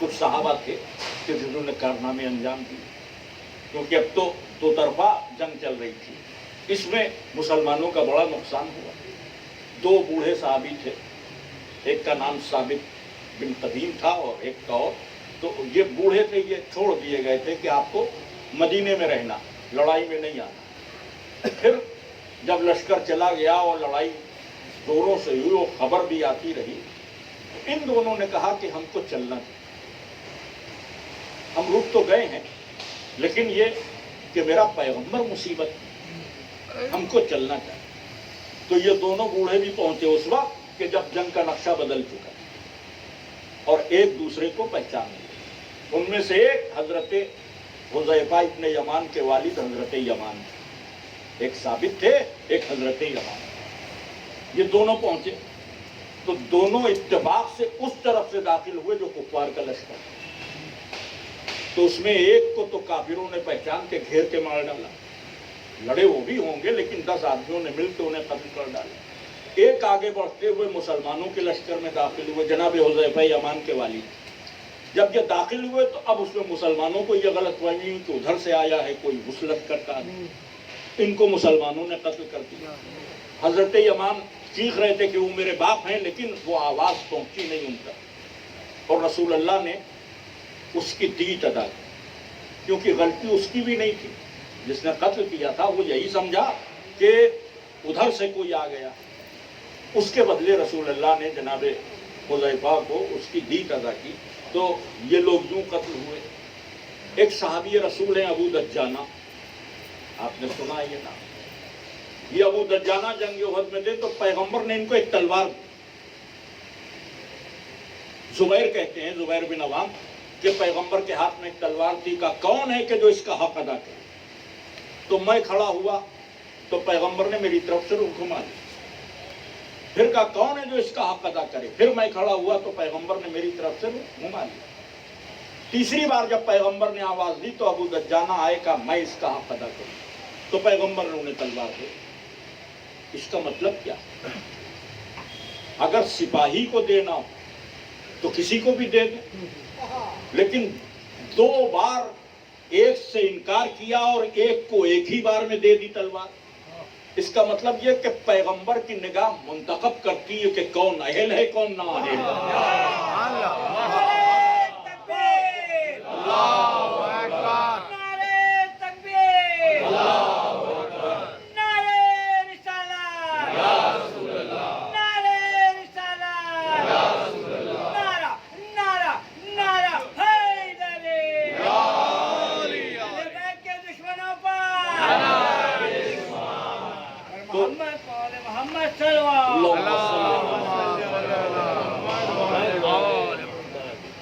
کچھ صحابہ تھے کہ جنہوں نے کارنامے انجام دیے, کیونکہ اب تو 2 طرفہ جنگ چل رہی تھی. اس میں مسلمانوں کا بڑا نقصان ہوا. 2 بوڑھے صحابی تھے, ایک کا نام ثابت بن قدیم تھا اور ایک کا اور. تو یہ بوڑھے تھے, یہ چھوڑ دیے گئے تھے کہ آپ کو مدینے میں رہنا, لڑائی میں نہیں آنا. پھر جب لشکر چلا گیا اور لڑائی زوروں سے ہوئی اور خبر بھی آتی رہی, ان دونوں نے کہا کہ ہم کو چلنا چاہیے. ہم رک تو گئے ہیں لیکن یہ کہ میرا پیغمبر مصیبت, ہم کو چلنا چاہیے. تو یہ دونوں بوڑھے بھی پہنچے اس وقت کہ جب جنگ کا نقشہ بدل چکا اور ایک دوسرے کو پہچان لیا. ان میں سے ایک حضرت حذیفہ ابن یمان کے والد حضرت یمان, ایک ثابت تھے, ایک حضرت یمان. یہ دونوں پہنچے تو دونوں اتفاق سے اس طرف سے داخل ہوئے جو کفار کا لشکر. تو اس میں ایک کو تو کافروں نے پہچان کے گھیر کے مار ڈالا. لڑے وہ بھی ہوں گے لیکن 10 آدمیوں نے مل کے انہیں قتل کر ڈالا. ایک آگے بڑھتے ہوئے مسلمانوں کے لشکر میں داخل ہوئے, جناب حذیفہ یمان کے والد. جب یہ داخل ہوئے تو اب اس میں مسلمانوں کو یہ غلط فہمی ہوئی کہ ادھر سے آیا ہے کوئی وصلت کرتا ہے, ان کو مسلمانوں نے قتل کر دیا. حضرت یمان چیخ رہے تھے کہ وہ میرے باپ ہیں, لیکن وہ آواز پہنچی نہیں ان تک, اور رسول اللہ نے اس کی دیت ادا کی, کیونکہ غلطی اس کی بھی نہیں تھی. جس نے قتل کیا تھا وہ یہی سمجھا کہ ادھر سے کوئی آ گیا، اس کے بدلے رسول اللہ نے جناب حذیفہ کو اس کی دیت ادا کی، تو یہ لوگ یوں قتل ہوئے۔ ایک صحابی رسول ہیں ابو دجانہ، آپ نے سنا یہ نام؟ یہ ابو دجانہ جنگ احد میں تھے تو پیغمبر نے ان کو ایک تلوار دی۔ زبیر کہتے ہیں، زبیر بن عوام، کہ پیغمبر کے ہاتھ میں ایک تلوار تھی، کہا کون ہے کہ جو اس کا حق ادا کرے؟ تو میں کھڑا ہوا تو پیغمبر نے میری طرف سے رخ گھما لیا۔ پھر کہا کون ہے جو اس کا حق ادا کرے؟ پھر میں کھڑا ہوا تو پیغمبر نے میری طرف سے رخ گھما لیا۔ تیسری بار جب پیغمبر نے آواز دی تو ابو دجانہ آئے، کہا میں اس کا حق ادا کروں، تو پیغمبر نے انہیں تلوار دی۔ اس کا مطلب کیا؟ اگر سپاہی کو دینا ہو تو کسی کو بھی دے دیں، لیکن دو بار ایک سے انکار کیا اور ایک کو ایک ہی بار میں دے دی تلوار۔ اس کا مطلب یہ کہ پیغمبر کی نگاہ منتخب کرتی ہے کہ کون اہل ہے کون نااہل ہے۔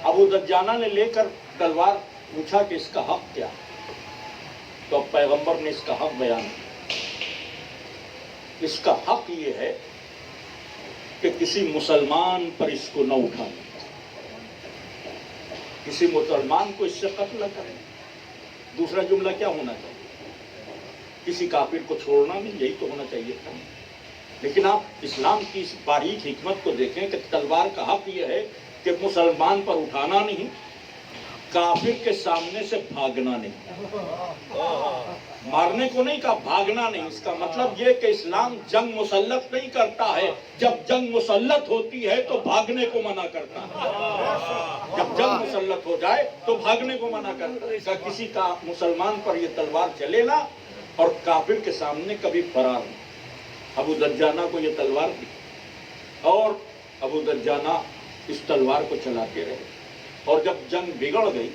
ابو دجانہ نے لے کر تلوار پوچھا کہ اس کا حق کیا؟ تو اب پیغمبر نے اس کا حق بیان کیا۔ اس کا حق یہ ہے کہ کسی مسلمان پر اس کو نہ اٹھانا، کسی مسلمان کو اس سے قتل نہ کریں۔ دوسرا جملہ کیا ہونا چاہیے؟ کسی کافر کو چھوڑنا نہیں، یہی تو ہونا چاہیے تھا۔ لیکن آپ اسلام کی اس باریک حکمت کو دیکھیں کہ تلوار کا حق یہ ہے کہ مسلمان پر اٹھانا نہیں، کافر کے سامنے سے بھاگنا نہیں، مارنے کو نہیں کہا، بھاگنا نہیں۔ اس کا مطلب یہ کہ اسلام جنگ مسلط نہیں کرتا ہے، جب جنگ مسلط ہوتی ہے تو بھاگنے کو منع کرتا ہے۔ جب جنگ مسلط ہو جائے تو بھاگنے کو منع کرتا ہے۔ کہ کسی کا مسلمان پر یہ تلوار چلے نا اور کافر کے سامنے کبھی فرار نہیں۔ ابو دجانہ کو یہ تلوار دی اور ابو دجانہ اس تلوار کو چلاتے رہے، اور جب جنگ بگڑ گئی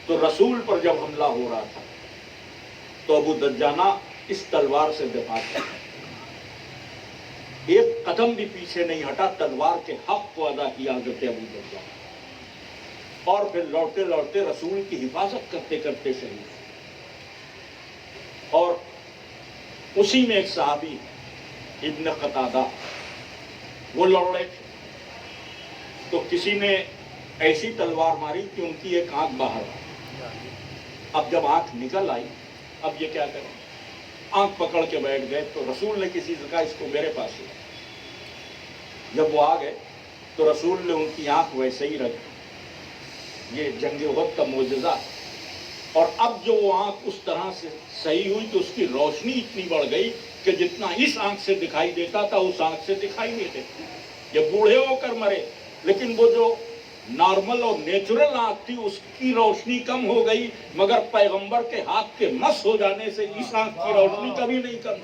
تو رسول پر جب حملہ ہو رہا تھا تو ابو دجانہ اس تلوار سے دفاع کیا، ایک قدم بھی پیچھے نہیں ہٹا، تلوار کے حق کو ادا کیا حضرت ابو دجانہ، اور پھر لوٹتے لوٹتے رسول کی حفاظت کرتے کرتے شہید۔ اور اسی میں ایک صحابی ابن قتادہ، وہ لڑ رہے تھے تو کسی نے ایسی تلوار ماری کہ ان کی ایک آنکھ باہر آئی۔ اب جب آنکھ نکل آئی، اب یہ کیا کریں؟ آنکھ پکڑ کے بیٹھ گئے تو رسول نے کسی سے کہا اس کو میرے پاس لے۔ جب وہ آ گئے تو رسول نے ان کی آنکھ ویسے ہی رکھی۔ یہ جنگ احد کا معجزہ ہے۔ اور اب جو وہ آنکھ اس طرح سے صحیح ہوئی تو اس کی روشنی اتنی بڑھ گئی کہ جتنا اس آنکھ سے دکھائی دیتا تھا اس آنکھ سے دکھائی نہیں دیتا۔ یہ بوڑھے ہو کر مرے، لیکن وہ جو نارمل اور نیچرل آنکھ تھی اس کی روشنی کم ہو گئی، مگر پیغمبر کے ہاتھ کے مس ہو جانے سے اس آنکھ کی روشنی کبھی نہیں کم۔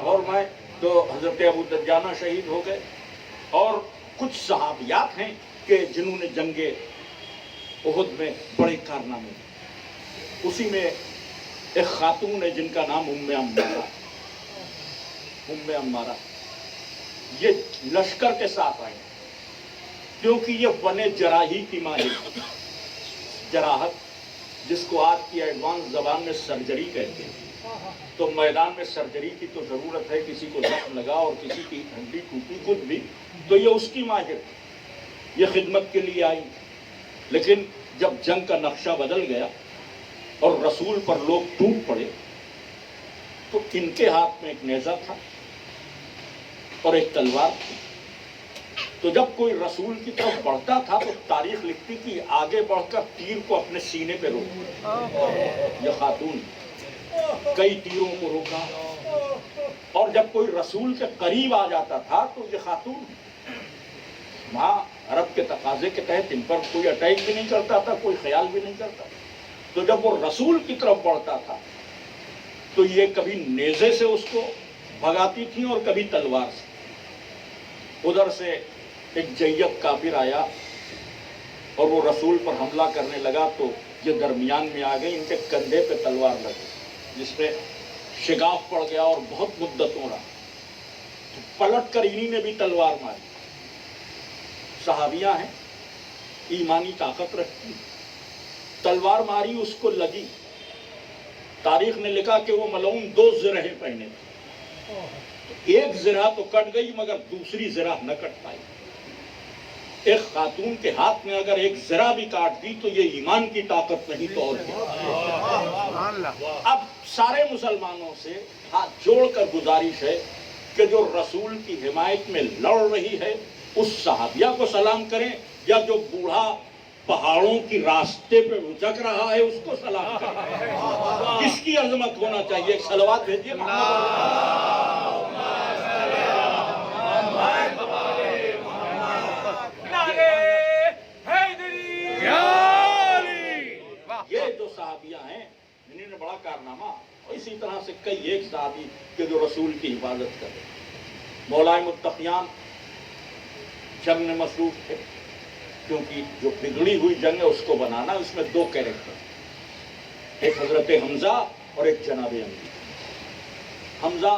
اور میں تو حضرت ابو دجانہ شہید ہو گئے۔ اور کچھ صحابیات ہیں کہ جنہوں نے جنگ احد میں بڑے کارنامے کیے۔ اسی میں ایک خاتون ہے جن کا نام ام عمارہ، یہ لشکر کے ساتھ آئے کیونکہ یہ فن جراحی کی ماہر، جراحت جس کو آج کی ایڈوانس زبان میں سرجری کہتے ہیں، تو میدان میں سرجری کی تو ضرورت ہے، کسی کو زخم لگا اور کسی کی ہڈی ٹوٹی کچھ بھی تو یہ اس کی ماہر، یہ خدمت کے لیے آئی۔ لیکن جب جنگ کا نقشہ بدل گیا اور رسول پر لوگ ٹوٹ پڑے تو ان کے ہاتھ میں ایک نیزہ تھا اور ایک تلوار تھی۔ تو جب کوئی رسول کی طرف بڑھتا تھا تو تاریخ لکھتی کہ آگے بڑھ کر تیر کو اپنے سینے پہ روکا۔ یہ خاتون کئی تیروں کو روکا، اور جب کوئی رسول کے قریب آ جاتا تھا تو یہ خاتون وہاں عرب کے تقاضے کے تحت ان پر کوئی اٹیک بھی نہیں کرتا تھا، کوئی خیال بھی نہیں کرتا۔ تو جب وہ رسول کی طرف بڑھتا تھا تو یہ کبھی نیزے سے اس کو بھگاتی تھیں اور کبھی تلوار سے. ادھر سے ایک جیب کافر آیا اور وہ رسول پر حملہ کرنے لگا تو یہ درمیان میں آ گئی, ان کے کندھے پہ تلوار لگی جس پہ شگاف پڑ گیا اور بہت مدتوں رہا. تو پلٹ کر انہی نے بھی تلوار ماری. صحابیہ ہیں, ایمانی طاقت رکھتی, تلوار ماری, اس کو لگی. تاریخ نے لکھا کہ وہ ملعون 2 زرہیں پہنے تھے. ایک زرہ تو کٹ گئی مگر دوسری زرہ نہ کٹ پائی. ایک خاتون کے ہاتھ میں اگر ایک زرہ بھی کاٹ دی تو یہ ایمان کی طاقت نہیں تو اور کیا. اب سارے مسلمانوں سے ہاتھ جوڑ کر گزارش ہے کہ جو رسول کی حمایت میں لڑ رہی ہے اس صحابیہ کو سلام کریں, یا جو بوڑھا پہاڑوں کی راستے پہ رچک رہا ہے اس کو سلام کریں. کس کی عظمت ہونا چاہیے؟ ایک صلوات بھیجیے. یہ جو صحابیہ ہیں انہوں نے بڑا کارنامہ, اور اسی طرح سے کئی ایک صحابی کہ جو رسول کی حفاظت کرے. مولائے متقیان جنگ میں مصروف تھے, کیونکہ جو بگڑی ہوئی جنگ ہے اس کو بنانا. اس میں 2 کیریکٹر, ایک حضرت حمزہ اور ایک جناب امیر. حمزہ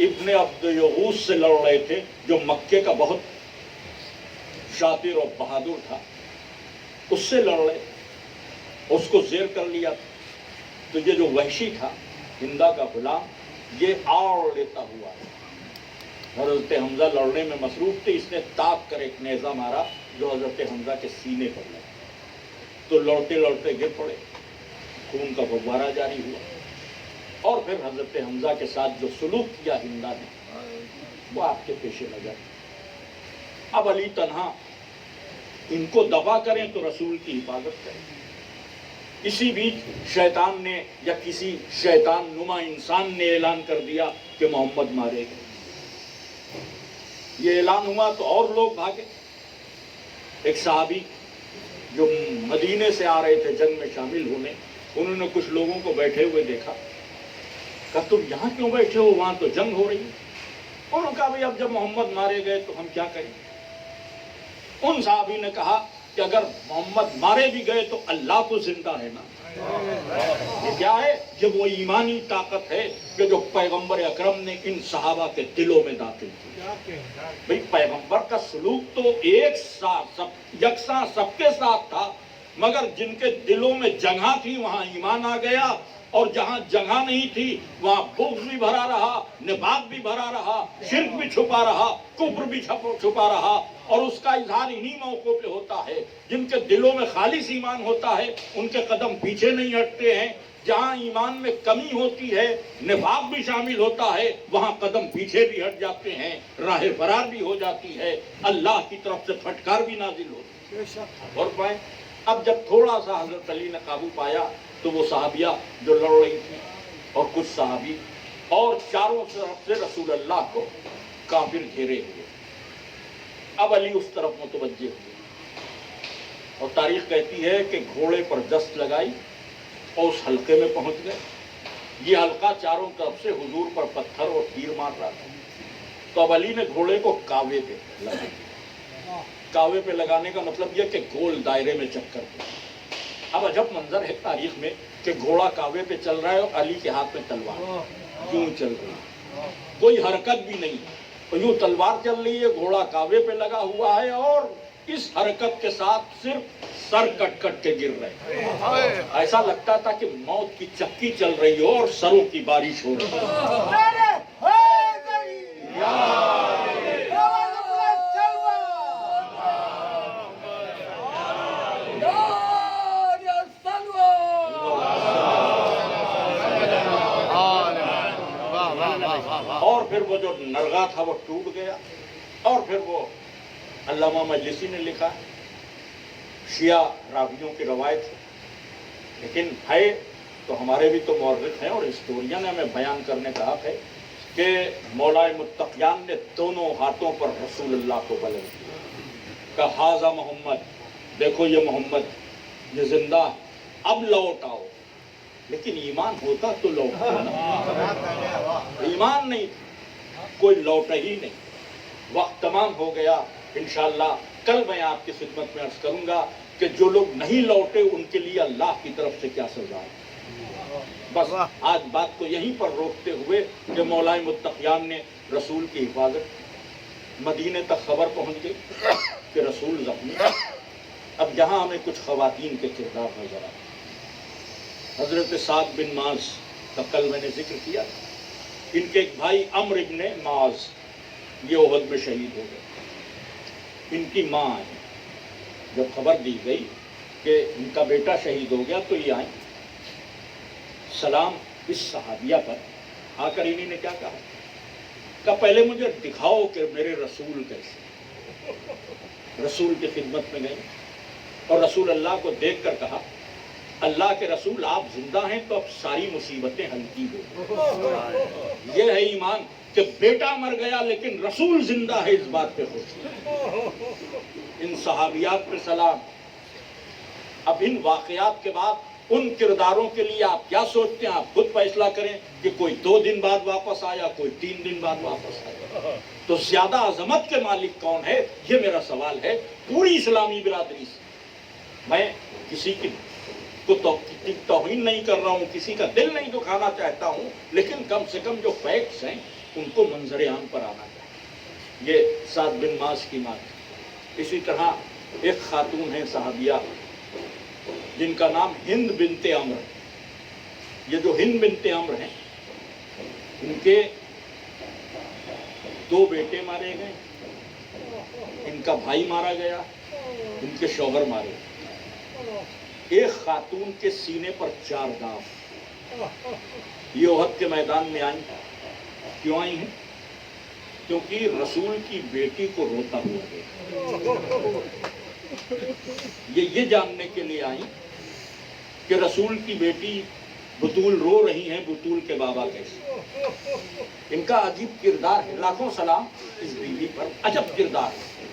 ابن عبد یغوث سے لڑ رہے تھے جو مکے کا بہت شاطر اور بہادر تھا, اس سے لڑ رہے, اس کو زیر کر لیا. تو یہ جو وحشی تھا ہندا کا غلام, یہ آڑ لیتا ہوا ہے. حضرت حمزہ لڑنے میں مصروف تھے, اس نے تاک کر ایک نیزہ مارا جو حضرت حمزہ کے سینے پر لگا. تو لڑتے لڑتے گر پڑے, خون کا فوارہ جاری ہوا. اور پھر حضرت حمزہ کے ساتھ جو سلوک کیا ہندا نے وہ آپ کے پیش نظر. اب علی تنہا ان کو دبا کریں تو رسول کی حفاظت کریں. اسی بیچ شیطان نے یا کسی شیطان نما انسان نے اعلان کر دیا کہ محمد مارے گئے. یہ اعلان ہوا تو اور لوگ بھاگے. ایک صحابی جو مدینے سے آ رہے تھے جنگ میں شامل ہونے, انہوں نے کچھ لوگوں کو بیٹھے ہوئے دیکھا. کہا تم یہاں کیوں بیٹھے ہو, وہاں تو جنگ ہو رہی ہے. انہوں نے کہا بھئی اب جب محمد مارے گئے تو ہم کیا کریں. ان صحابی نے کہا کہ اگر محمد مارے بھی گئے تو اللہ تو زندہ ہے نا. یہ کیا ہے؟ یہ وہ ایمانی طاقت ہے کہ جو پیغمبر اکرم نے ان صحابہ کے دلوں میں داخل کی. بھئی پیغمبر کا سلوک تو ایک ساتھ یکساں سب کے ساتھ تھا, مگر جن کے دلوں میں جگہ تھی وہاں ایمان آ گیا, اور جہاں جگہ نہیں تھی وہاں بغض بھی بھرا رہا, نفاق بھی بھرا رہا, شرک بھی چھپا رہا, کفر بھی چھپا رہا. اور اس کا اظہار انہی موقعوں پہ ہوتا ہے. جن کے دلوں میں خالص ایمان ہوتا ہے ان کے قدم پیچھے نہیں ہٹتے ہیں. جہاں ایمان میں کمی ہوتی ہے, نفاق بھی شامل ہوتا ہے, وہاں قدم پیچھے بھی ہٹ جاتے ہیں, راہ فرار بھی ہو جاتی ہے, اللہ کی طرف سے پھٹکار بھی نازل ہوتی ہے. اور پائیں اب جب تھوڑا سا حضرت علی نے قابو پایا تو وہ صحابیہ جو لڑ رہی تھی اور کچھ صحابی اور چاروں طرف سے رسول اللہ کو کافر گھیرے ہوئے. اب علی اس طرف متوجہ ہوئے اور تاریخ کہتی ہے کہ گھوڑے پر دست لگائی اور اس حلقے میں پہنچ گئے. یہ حلقہ چاروں طرف سے حضور پر پتھر اور تیر مار رہا تھا. تو اب علی نے گھوڑے کو کاوے پہ لگا. کاوے پہ لگانے کا مطلب یہ کہ گول دائرے میں چکر دیا. اب عجب منظر ہے تاریخ میں کہ گھوڑا کاوے پہ چل رہا ہے اور علی کے ہاتھ میں تلوار یوں چل رہی ہے, کوئی حرکت بھی نہیں. یوں تلوار چل رہی ہے, گھوڑا کاوے پہ لگا ہوا ہے, اور اس حرکت کے ساتھ صرف سر کٹ کٹ کے گر رہے. ایسا لگتا تھا کہ موت کی چکی چل رہی ہو اور سروں کی بارش ہو رہی ہے. اور پھر وہ جو نرغہ تھا وہ ٹوٹ گیا. اور پھر وہ علامہ مجلسی نے لکھا, شیعہ راویوں کی روایت ہے, لیکن ہے تو ہمارے بھی تو مورخ ہیں اور ہسٹورین ہمیں بیان کرنے کا حق ہے کہ مولائے متقیان نے دونوں ہاتھوں پر رسول اللہ کو بلند کیا, کہا ہاذا محمد, دیکھو یہ محمد, یہ زندہ, اب لوٹ آؤ. لیکن ایمان ہوتا تو لوٹتا نا، ایمان نہیں کوئی لوٹا ہی نہیں۔ وقت تمام ہو گیا، انشاءاللہ کل میں آپ کی خدمت میں عرض کروں گا کہ جو لوگ نہیں لوٹے ان کے لیے اللہ کی طرف سے کیا سزا ہے۔ بس آج بات کو یہیں پر روکتے ہوئے کہ مولا متقیان نے رسول کی حفاظت، مدینے تک خبر پہنچ گئی کہ رسول زخمی۔ اب یہاں ہمیں کچھ خواتین کے کردار نظر آئے۔ حضرت سعد بن معاذ کا کل میں نے ذکر کیا، ان کے ایک بھائی عمرو ابن معاذ یہ احد میں شہید ہو گئے۔ ان کی ماں آئی، جب خبر دی گئی کہ ان کا بیٹا شہید ہو گیا تو یہ آئیں، سلام اس صحابیہ پر آ کر انہی نے کیا کہا پہلے مجھے دکھاؤ کہ میرے رسول کیسے۔ رسول کی خدمت میں گئے اور رسول اللہ کو دیکھ کر کہا اللہ کے رسول آپ زندہ ہیں تو اب ساری مصیبتیں حل کی ہو۔ یہ ہے ایمان کہ بیٹا مر گیا لیکن رسول زندہ ہے، اس بات پہ خوش۔ ان صحابیات پہ سلام۔ اب ان واقعات کے بعد ان کرداروں کے لیے آپ کیا سوچتے ہیں؟ آپ خود فیصلہ کریں کہ کوئی 2 دن بعد واپس آیا، کوئی 3 دن بعد واپس آیا، تو زیادہ عظمت کے مالک کون ہے؟ یہ میرا سوال ہے پوری اسلامی برادری سے۔ میں کسی کی کو توہین نہیں کر رہا ہوں، کسی کا دل نہیں دکھانا چاہتا ہوں، لیکن کم سے کم جو فیکٹس ہیں ان کو منظر عام پر آنا چاہیے۔ یہ سعد بن معاذ کی ماں۔ اسی طرح ایک خاتون ہے صحابیہ جن کا نام ہند بنت عمرو ہے۔ یہ جو ہند بنت عمرو ہیں ان کے 2 بیٹے مارے گئے، ان کا بھائی مارا گیا، ان کے شوہر مارے گئے۔ ایک خاتون کے سینے پر 4 داغ۔ یہ احد کے میدان میں آئیں، کیوں آئی ہیں؟ کیونکہ رسول کی بیٹی کو روتا ہوا دیکھا۔ یہ جاننے کے لیے آئیں کہ رسول کی بیٹی بطول رو رہی ہیں، بطول کے بابا کیسے۔ ان کا عجیب کردار ہے، لاکھوں سلام اس بیوی پر، عجب کردار ہے۔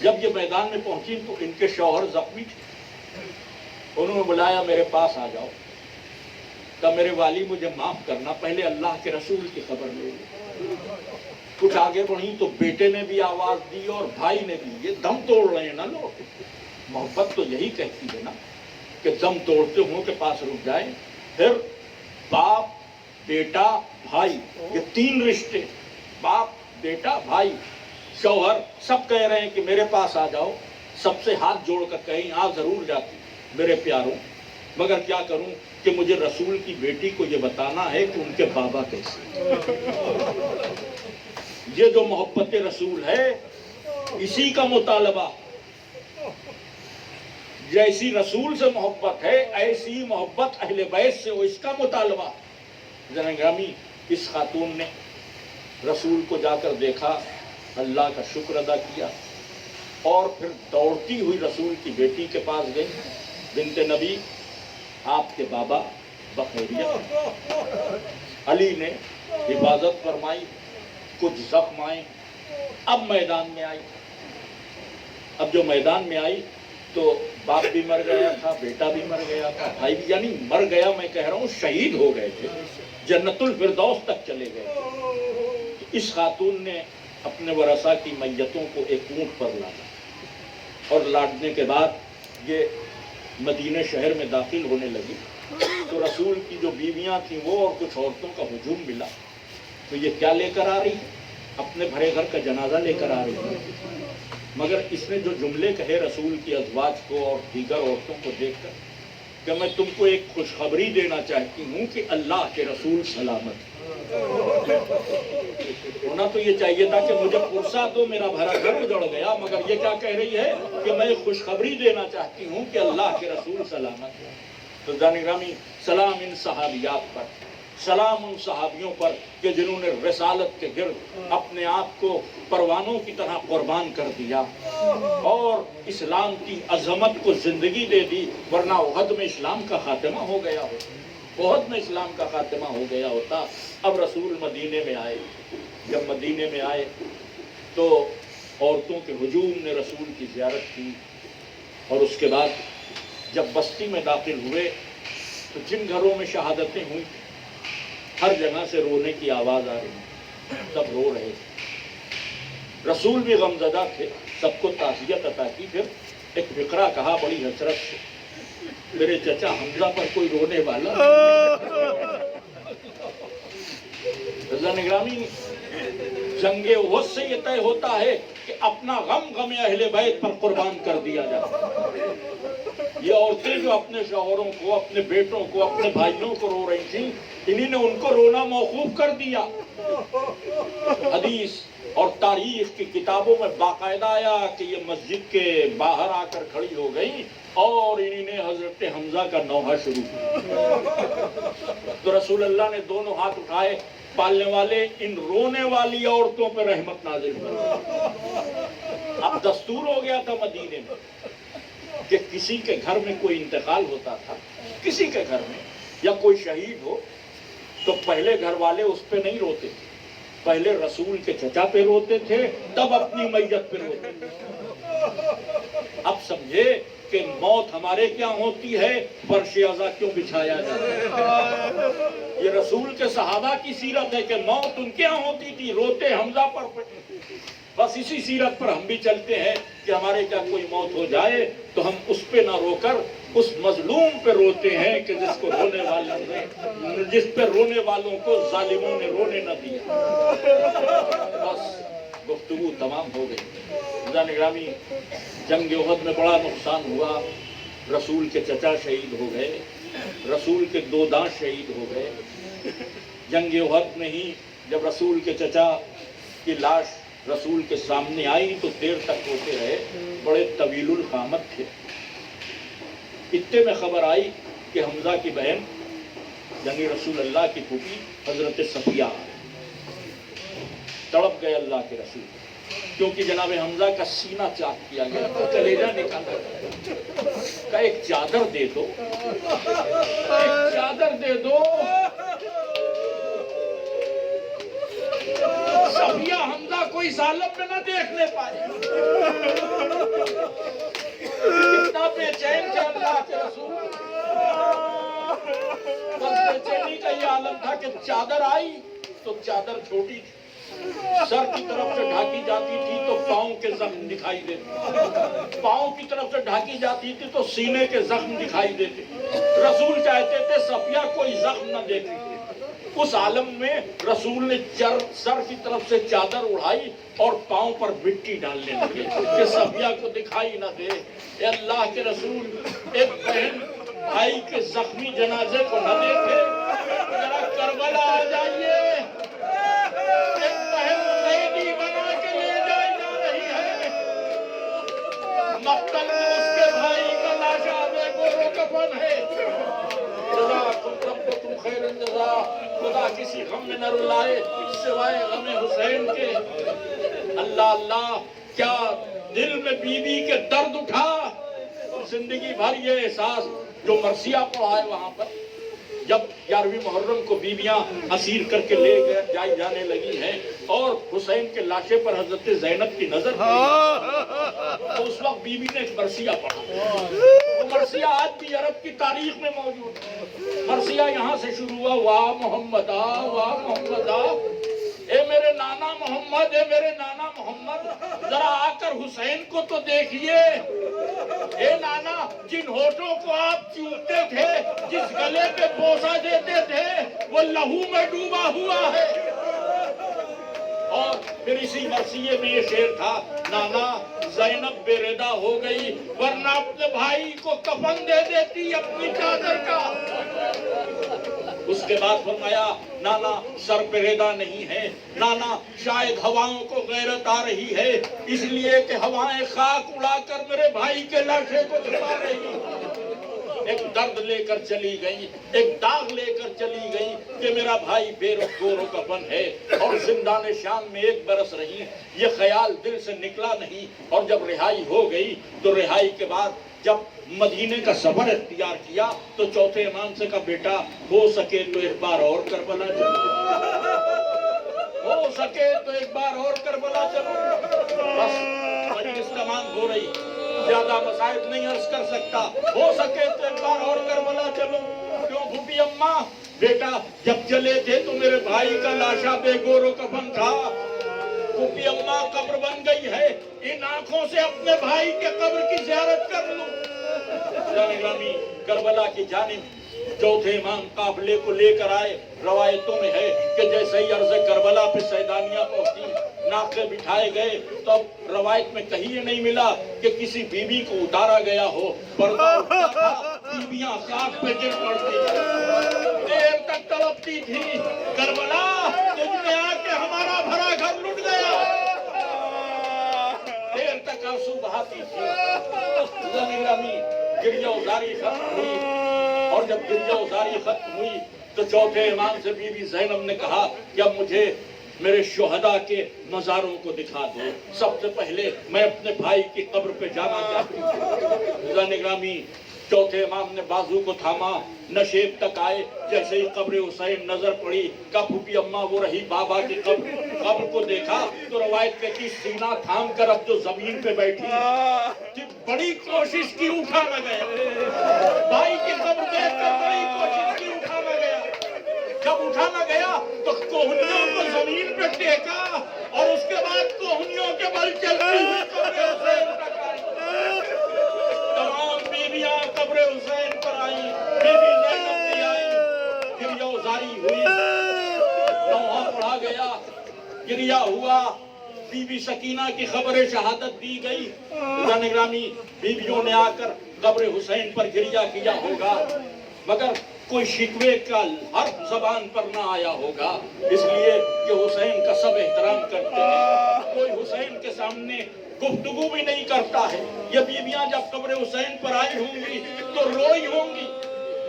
جب یہ میدان میں پہنچی تو ان کے شوہر زخمی تھے، انہوں نے بلایا میرے پاس آ جاؤ، کہا میرے والی مجھے معاف کرنا، پہلے اللہ کے رسول کی خبر لے لی۔ کچھ آگے بڑھی تو بیٹے نے بھی آواز دی اور بھائی نے بھی۔ یہ دم توڑ رہے ہیں نا لوگ۔ محبت تو یہی کہتی ہے نا کہ دم توڑتے ہوں کے پاس رک جائیں۔ پھر باپ بیٹا بھائی، یہ 3 رشتے، باپ بیٹا بھائی شوہر، سب کہہ رہے ہیں کہ میرے پاس آ جاؤ۔ سب سے ہاتھ جوڑ کر کہیں آ ضرور جاتی میرے پیاروں، مگر کیا کروں کہ مجھے رسول کی بیٹی کو یہ بتانا ہے کہ ان کے بابا کیسے۔ یہ جو محبت رسول ہے اسی کا مطالبہ، جیسی رسول سے محبت ہے ایسی محبت اہل بیت سے ہو، اس کا مطالبہ۔ جنگرامی اس خاتون نے رسول کو جا کر دیکھا، اللہ کا شکر ادا کیا اور پھر دوڑتی ہوئی رسول کی بیٹی کے پاس گئی، بنت نبی آپ کے بابا بخیریت۔ علی نے حفاظت فرمائی، کچھ زخم آئے، اب میدان میں آئی۔ اب جو میدان میں آئی تو باپ بھی مر گیا تھا، بیٹا بھی مر گیا تھا، بھائی بھی، یعنی مر گیا میں کہہ رہا ہوں شہید ہو گئے تھے، جنت الفردوس تک چلے گئے تھے۔ اس خاتون نے اپنے ورثہ کی میتوں کو ایک اونٹ پر لادا اور لادنے کے بعد یہ مدینہ شہر میں داخل ہونے لگی تو رسول کی جو بیویاں تھیں وہ اور کچھ عورتوں کا ہجوم ملا۔ تو یہ کیا لے کر آ رہی ہے؟ اپنے بھرے گھر کا جنازہ لے کر آ رہی ہے۔ مگر اس نے جو جملے کہے رسول کی ازواج کو اور دیگر عورتوں کو دیکھ کر کہ میں تم کو ایک خوشخبری دینا چاہتی ہوں کہ اللہ کے رسول سلامت۔ ہونا تو یہ چاہیے تھا کہ مجھے پرسا دو، میرا بھرا گھر اجڑ گیا، مگر یہ کیا کہہ رہی ہے کہ میں ایک خوشخبری دینا چاہتی ہوں کہ اللہ کے رسول سلامت۔ تو جانگرامی سلام ان صحابیات پر، سلام ان صحابیوں پر کہ جنہوں نے رسالت کے گرد اپنے آپ کو پروانوں کی طرح قربان کر دیا اور اسلام کی عظمت کو زندگی دے دی، ورنہ احد میں اسلام کا خاتمہ ہو گیا ہو، احد میں اسلام کا خاتمہ ہو گیا ہوتا۔ اب رسول مدینے میں آئے، جب مدینے میں آئے تو عورتوں کے ہجوم نے رسول کی زیارت کی اور اس کے بعد جب بستی میں داخل ہوئے تو جن گھروں میں شہادتیں ہوئی ہر جگہ سے رونے کی آواز آ رہی، سب رو رہے تھے، رسول بھی غمزدہ تھے، سب کو تعزیت عطا کی۔ پھر ایک فقرہ کہا بڑی حسرت سے، میرے چچا حمزہ پر کوئی رونے والا؟ رضا نگرامی، جنگ احد سے یہ طے ہوتا ہے کہ اپنا غم غم اہل بیت پر قربان کر دیا جائے۔ یہ عورتیں جو اپنے شوہروں کو، اپنے بیٹوں کو، اپنے بھائیوں کو رو رہی تھیں، انہی نے ان کو رونا موقوف کر دیا۔ حدیث اور تاریخ کی کتابوں میں باقاعدہ آیا کہ یہ مسجد کے باہر آ کر کھڑی ہو گئی اور انہی نے حضرت حمزہ کا نوحہ شروع کیا۔ تو رسول اللہ نے دونوں ہاتھ اٹھائے، پالنے والے ان رونے والی عورتوں پہ رحمت نازل کر۔ اب دستور ہو گیا تھا مدینے میں کہ کسی کے گھر میں کوئی انتقال ہوتا تھا، کسی کے گھر میں یا کوئی شہید ہو تو پہلے گھر والے اس پہ نہیں روتے تھے، پہلے رسول کے چچا پہ روتے تھے، تب اپنی میت پہ روتے تھے۔ اب سمجھے کہ موت ہمارے کیا ہوتی ہے، فرش عزا کیوں بچھایا جاتا ہے۔ یہ رسول کے صحابہ کی سیرت ہے کہ موت ان کے یہاں ہوتی تھی، روتے حمزہ پر۔ بس اسی سیرت پر ہم بھی چلتے ہیں کہ ہمارے کیا کوئی موت ہو جائے تو ہم اس پہ نہ رو کر اس مظلوم پہ روتے ہیں کہ جس کو رونے والوں نے، جس پہ رونے والوں کو ظالموں نے رونے نہ دیا۔ بس گفتگو تمام ہو گئی۔ خدا نگرامی، جنگ احد میں بڑا نقصان ہوا، رسول کے چچا شہید ہو گئے، رسول کے 2 دانت شہید ہو گئے۔ جنگ احد میں ہی جب رسول کے چچا کی لاش رسول کے سامنے آئی تو دیر تک روتے رہے، بڑے طویل القامت تھے۔ اتنے میں خبر آئی کہ حمزہ کی بہن یعنی رسول اللہ کی پھوپھی حضرت صفیہ، تڑپ گئے اللہ کے رسول، کیونکہ جناب حمزہ کا سینہ چاک کیا گیا، کلیجہ نکالا گیا، کہ ایک چادر دے دو، ایک چادر دے دو۔ صفیہ حمزہ کوئی ظالم میں نہ دیکھنے پائے، اتنا بے چین تھا اللہ کے رسول۔ بس بے چینی کا یہ عالم تھا کہ چادر آئی تو چادر چھوٹی تھی، سر کی طرف سے ڈھاکی جاتی تھی تو پاؤں کے زخم دکھائی دیتے، پاؤں کی طرف سے ڈھاکی جاتی تھی تو سینے کے زخم دکھائی دیتے۔ رسول چاہتے تھے صفیہ کوئی زخم نہ دیکھے۔ اس عالم میں رسول نے سر کی طرف سے چادر اڑائی اور پاؤں پر مٹی ڈالنے لگے کہ صفیہ کو دکھائی نہ دے۔ اے اللہ کے رسول، ایک بہن بھائی کے زخمی جنازے کو نہ دیکھے، ذرا کربلا آ جائیے۔ ایک بہن قیدی بنا کے لے جائی جا رہی ہے، مقتل میں اس کے بھائی کا لاشا بے گورو کفن ہے۔ جزاکم ربکم خیر الجزا۔ خدا کسی غم میں نہ رلائے سوائے غم حسین کے۔ اللہ اللہ، کیا دل میں بیوی کے درد اٹھا، زندگی بھر یہ احساس جو مرثیہ پڑھا ہے وہاں پر، جب 11ویں محرم کو بیویاں اسیر کر کے لے جائی جانے لگی ہیں اور حسین کے لاشے پر حضرت زینب کی نظر پڑی تو اس وقت بیوی نے ایک مرثیہ پڑھا۔ وہ مرثیہ آج بھی عرب کی تاریخ میں موجود ہے۔ مرثیہ یہاں سے شروع ہوا، واہ محمد واہ محمد، اے میرے نانا محمد، اے میرے نانا محمد، ذرا آ کر حسین کو تو دیکھیے۔ اے نانا، جن ہوٹوں کو آپ چومتے تھے، جس گلے پہ بوسہ دیتے تھے، وہ لہو میں ڈوبا ہوا ہے۔ اور پھر اسی مرثیے میں یہ شعر تھا، نانا زینب بے ردا ہو گئی ورنہ اپنے بھائی کو کفن دے دیتی اپنی چادر کا۔ اس کے بعد فرمایا، نانا سر پہ ردا نہیں ہے، نانا شاید ہواؤں کو غیرت آ رہی ہے، اس لیے کہ ہوائیں خاک اڑا کر میرے بھائی کے لاشے کو چھپا رہی۔ ایک درد لے کر چلی گئی، ایک داغ لے کر چلی گئی کہ میرا بھائی بے گورو کفن ہے، اور زندان شام میں 1 برس رہی۔ یہ خیال دل سے نکلا نہیں، اور جب رہائی ہو گئی تو رہائی کے بعد جب مدینے کا سفر اختیار کیا تو چوتھے امام سے کہا، بیٹا ہو سکے تو ایک بار اور کربلا چلو، ہو سکے تو ایک بار اور کربلا چلو۔ بس مجلس تمام ہو رہی، زیادہ مسائل نہیں عرض کر سکتا، ہو سکے تو ایک بار اور کربلا چلو، کیوں پھوپھی اماں بیٹا جب چلے تھے تو میرے بھائی کا لاشا بے گور و کفن تھا. پھوپھی اماں قبر بن گئی ہے, ان آنکھوں سے اپنے بھائی کے قبر کی زیارت کر لوں. گرامی کربلا کی جانب چوتھے امام قافلے کو لے کر آئے. روایتوں میں ہے کہ جیسے ہی عرض کربلا پہ سیدانیہ پہنچی, ناقے بٹھائے گئے, تو اب روایت میں کہیں یہ نہیں ملا کہ کسی بی بی کو اتارا گیا ہو. پردہ اٹھتا تھا, بیویاں ساتھ پہ گر پڑتی, دیر تک تڑپتی تھی, کربلا تم نے آ کے ہمارا بھرا گھر لٹ گیا. دیر تک آنسو بہاتی تھی. گرامی گریہ ازاری ختم ہوئی, اور جب گریہ ازاری ختم ہوئی تو چوتھے امام سے بی بی زینب نے کہا کہ اب مجھے میرے شہداء کے مزاروں کو دکھا دو. سب سے پہلے میں اپنے بھائی کی قبر پہ جانا چاہتی ہوں. گرامی چوتھے امام نے بازو کو تھاما, نشیب تک آئے. جیسے ہی قبر حسین نظر پڑی, کہا پھوپھی اماں وہ رہی بابا کی قبر کو دیکھا تو روایت کہتی سینہ تھام کر اب جو زمین پہ بیٹھی کہ بڑی کوشش کی, اٹھا نہ گیا. بھائی کی قبر دیکھ کر بڑی کوشش کی, اٹھا نہ گیا. جب اٹھا نہ گیا تو کوہنیوں کو زمین پہ ٹیکا, اور اس کے بعد کوہنیوں کے بل چلتی ہوئی قبر حسین تک آئی. تمام بیویاں قبر حسین پر آئیں, بی بی زینب بھی آئی. گریہ ازاری ہوئی, نوحہ پڑھا گیا, گریہ ہوا. بی بی سکینہ کی خبر شہادت دی گئی. گرامی بیویوں نے آ کر قبر حسین پر گریہ کیا ہوگا, مگر کوئی شکوے کا حرف زبان پر نہ آیا ہوگا, اس لیے کہ حسین کا سب احترام کرتے ہیں. کوئی حسین کے سامنے گفتگو بھی نہیں کرتا ہے. یہ بیویاں جب قبر حسین پر آئی ہوں گی تو روئی ہوں گی,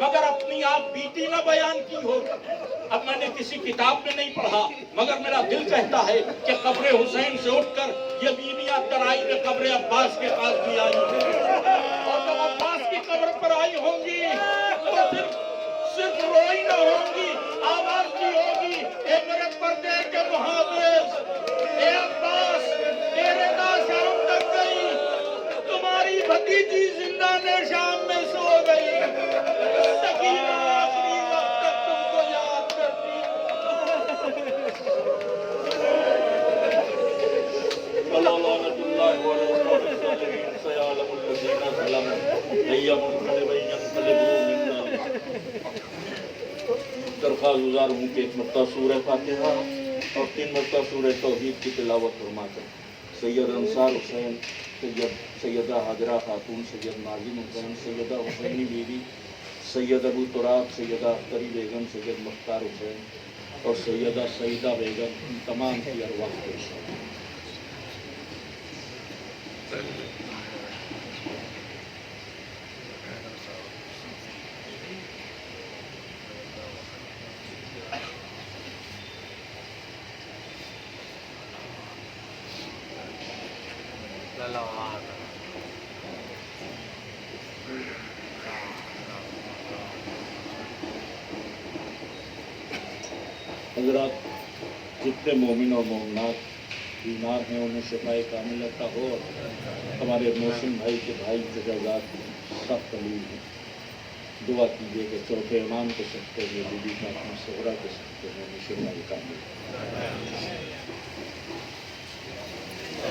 مگر اپنی آپ بیتی نہ بیان کی ہوگی. اب میں نے کسی کتاب میں نہیں پڑھا, مگر میرا دل کہتا ہے کہ قبر حسین سے اٹھ کر یہ بیویاں ترائی میں قبر عباس کے پاس بھی آئی ہوں گی, اور جب عباس کی قبر پر آئی ہوں گی تو صرف روئی نہ ہوں گی, آواز بھی ہوگی, اے میرے پردے کے محافظ, اے عباس تیرے ناں شام تک گئی, تمہاری بھتیجی زندہ نے شام میں سو گئی. سکینہ آخری وقت تک تم کو یاد کرتی. لعنت اللہ علیہ سیعلم الذین ظلموا ای منقلب ینقلبوا منا. درخواست گزار ہوں کہ ایک مرتبہ سورہ فاتحہ اور 3 مرتبہ سورہ توحید کی تلاوت فرما کر سید انصار حسین, سیدہ حاجرہ خاتون, سید ناظم حسین, سیدہ حسینی بیوی, سید ابو تراب, سیدہ اختری بیگم, سید مختار حسین اور سیدہ سعیدہ بیگم, ان تمام کی ارواح پیش ہے. حضرات, جتنے مومن اور مومنات بیمار ہیں انہیں شفائے کامل عطا ہو, اور ہمارے محسن بھائی کے بھائی جزاک سخت تکلیف ہیں. دعا کیجیے کہ چوتھے امام کے صدقے میں, بی بی فاطمہ زہرا کے صدقے میں شفائے کامل.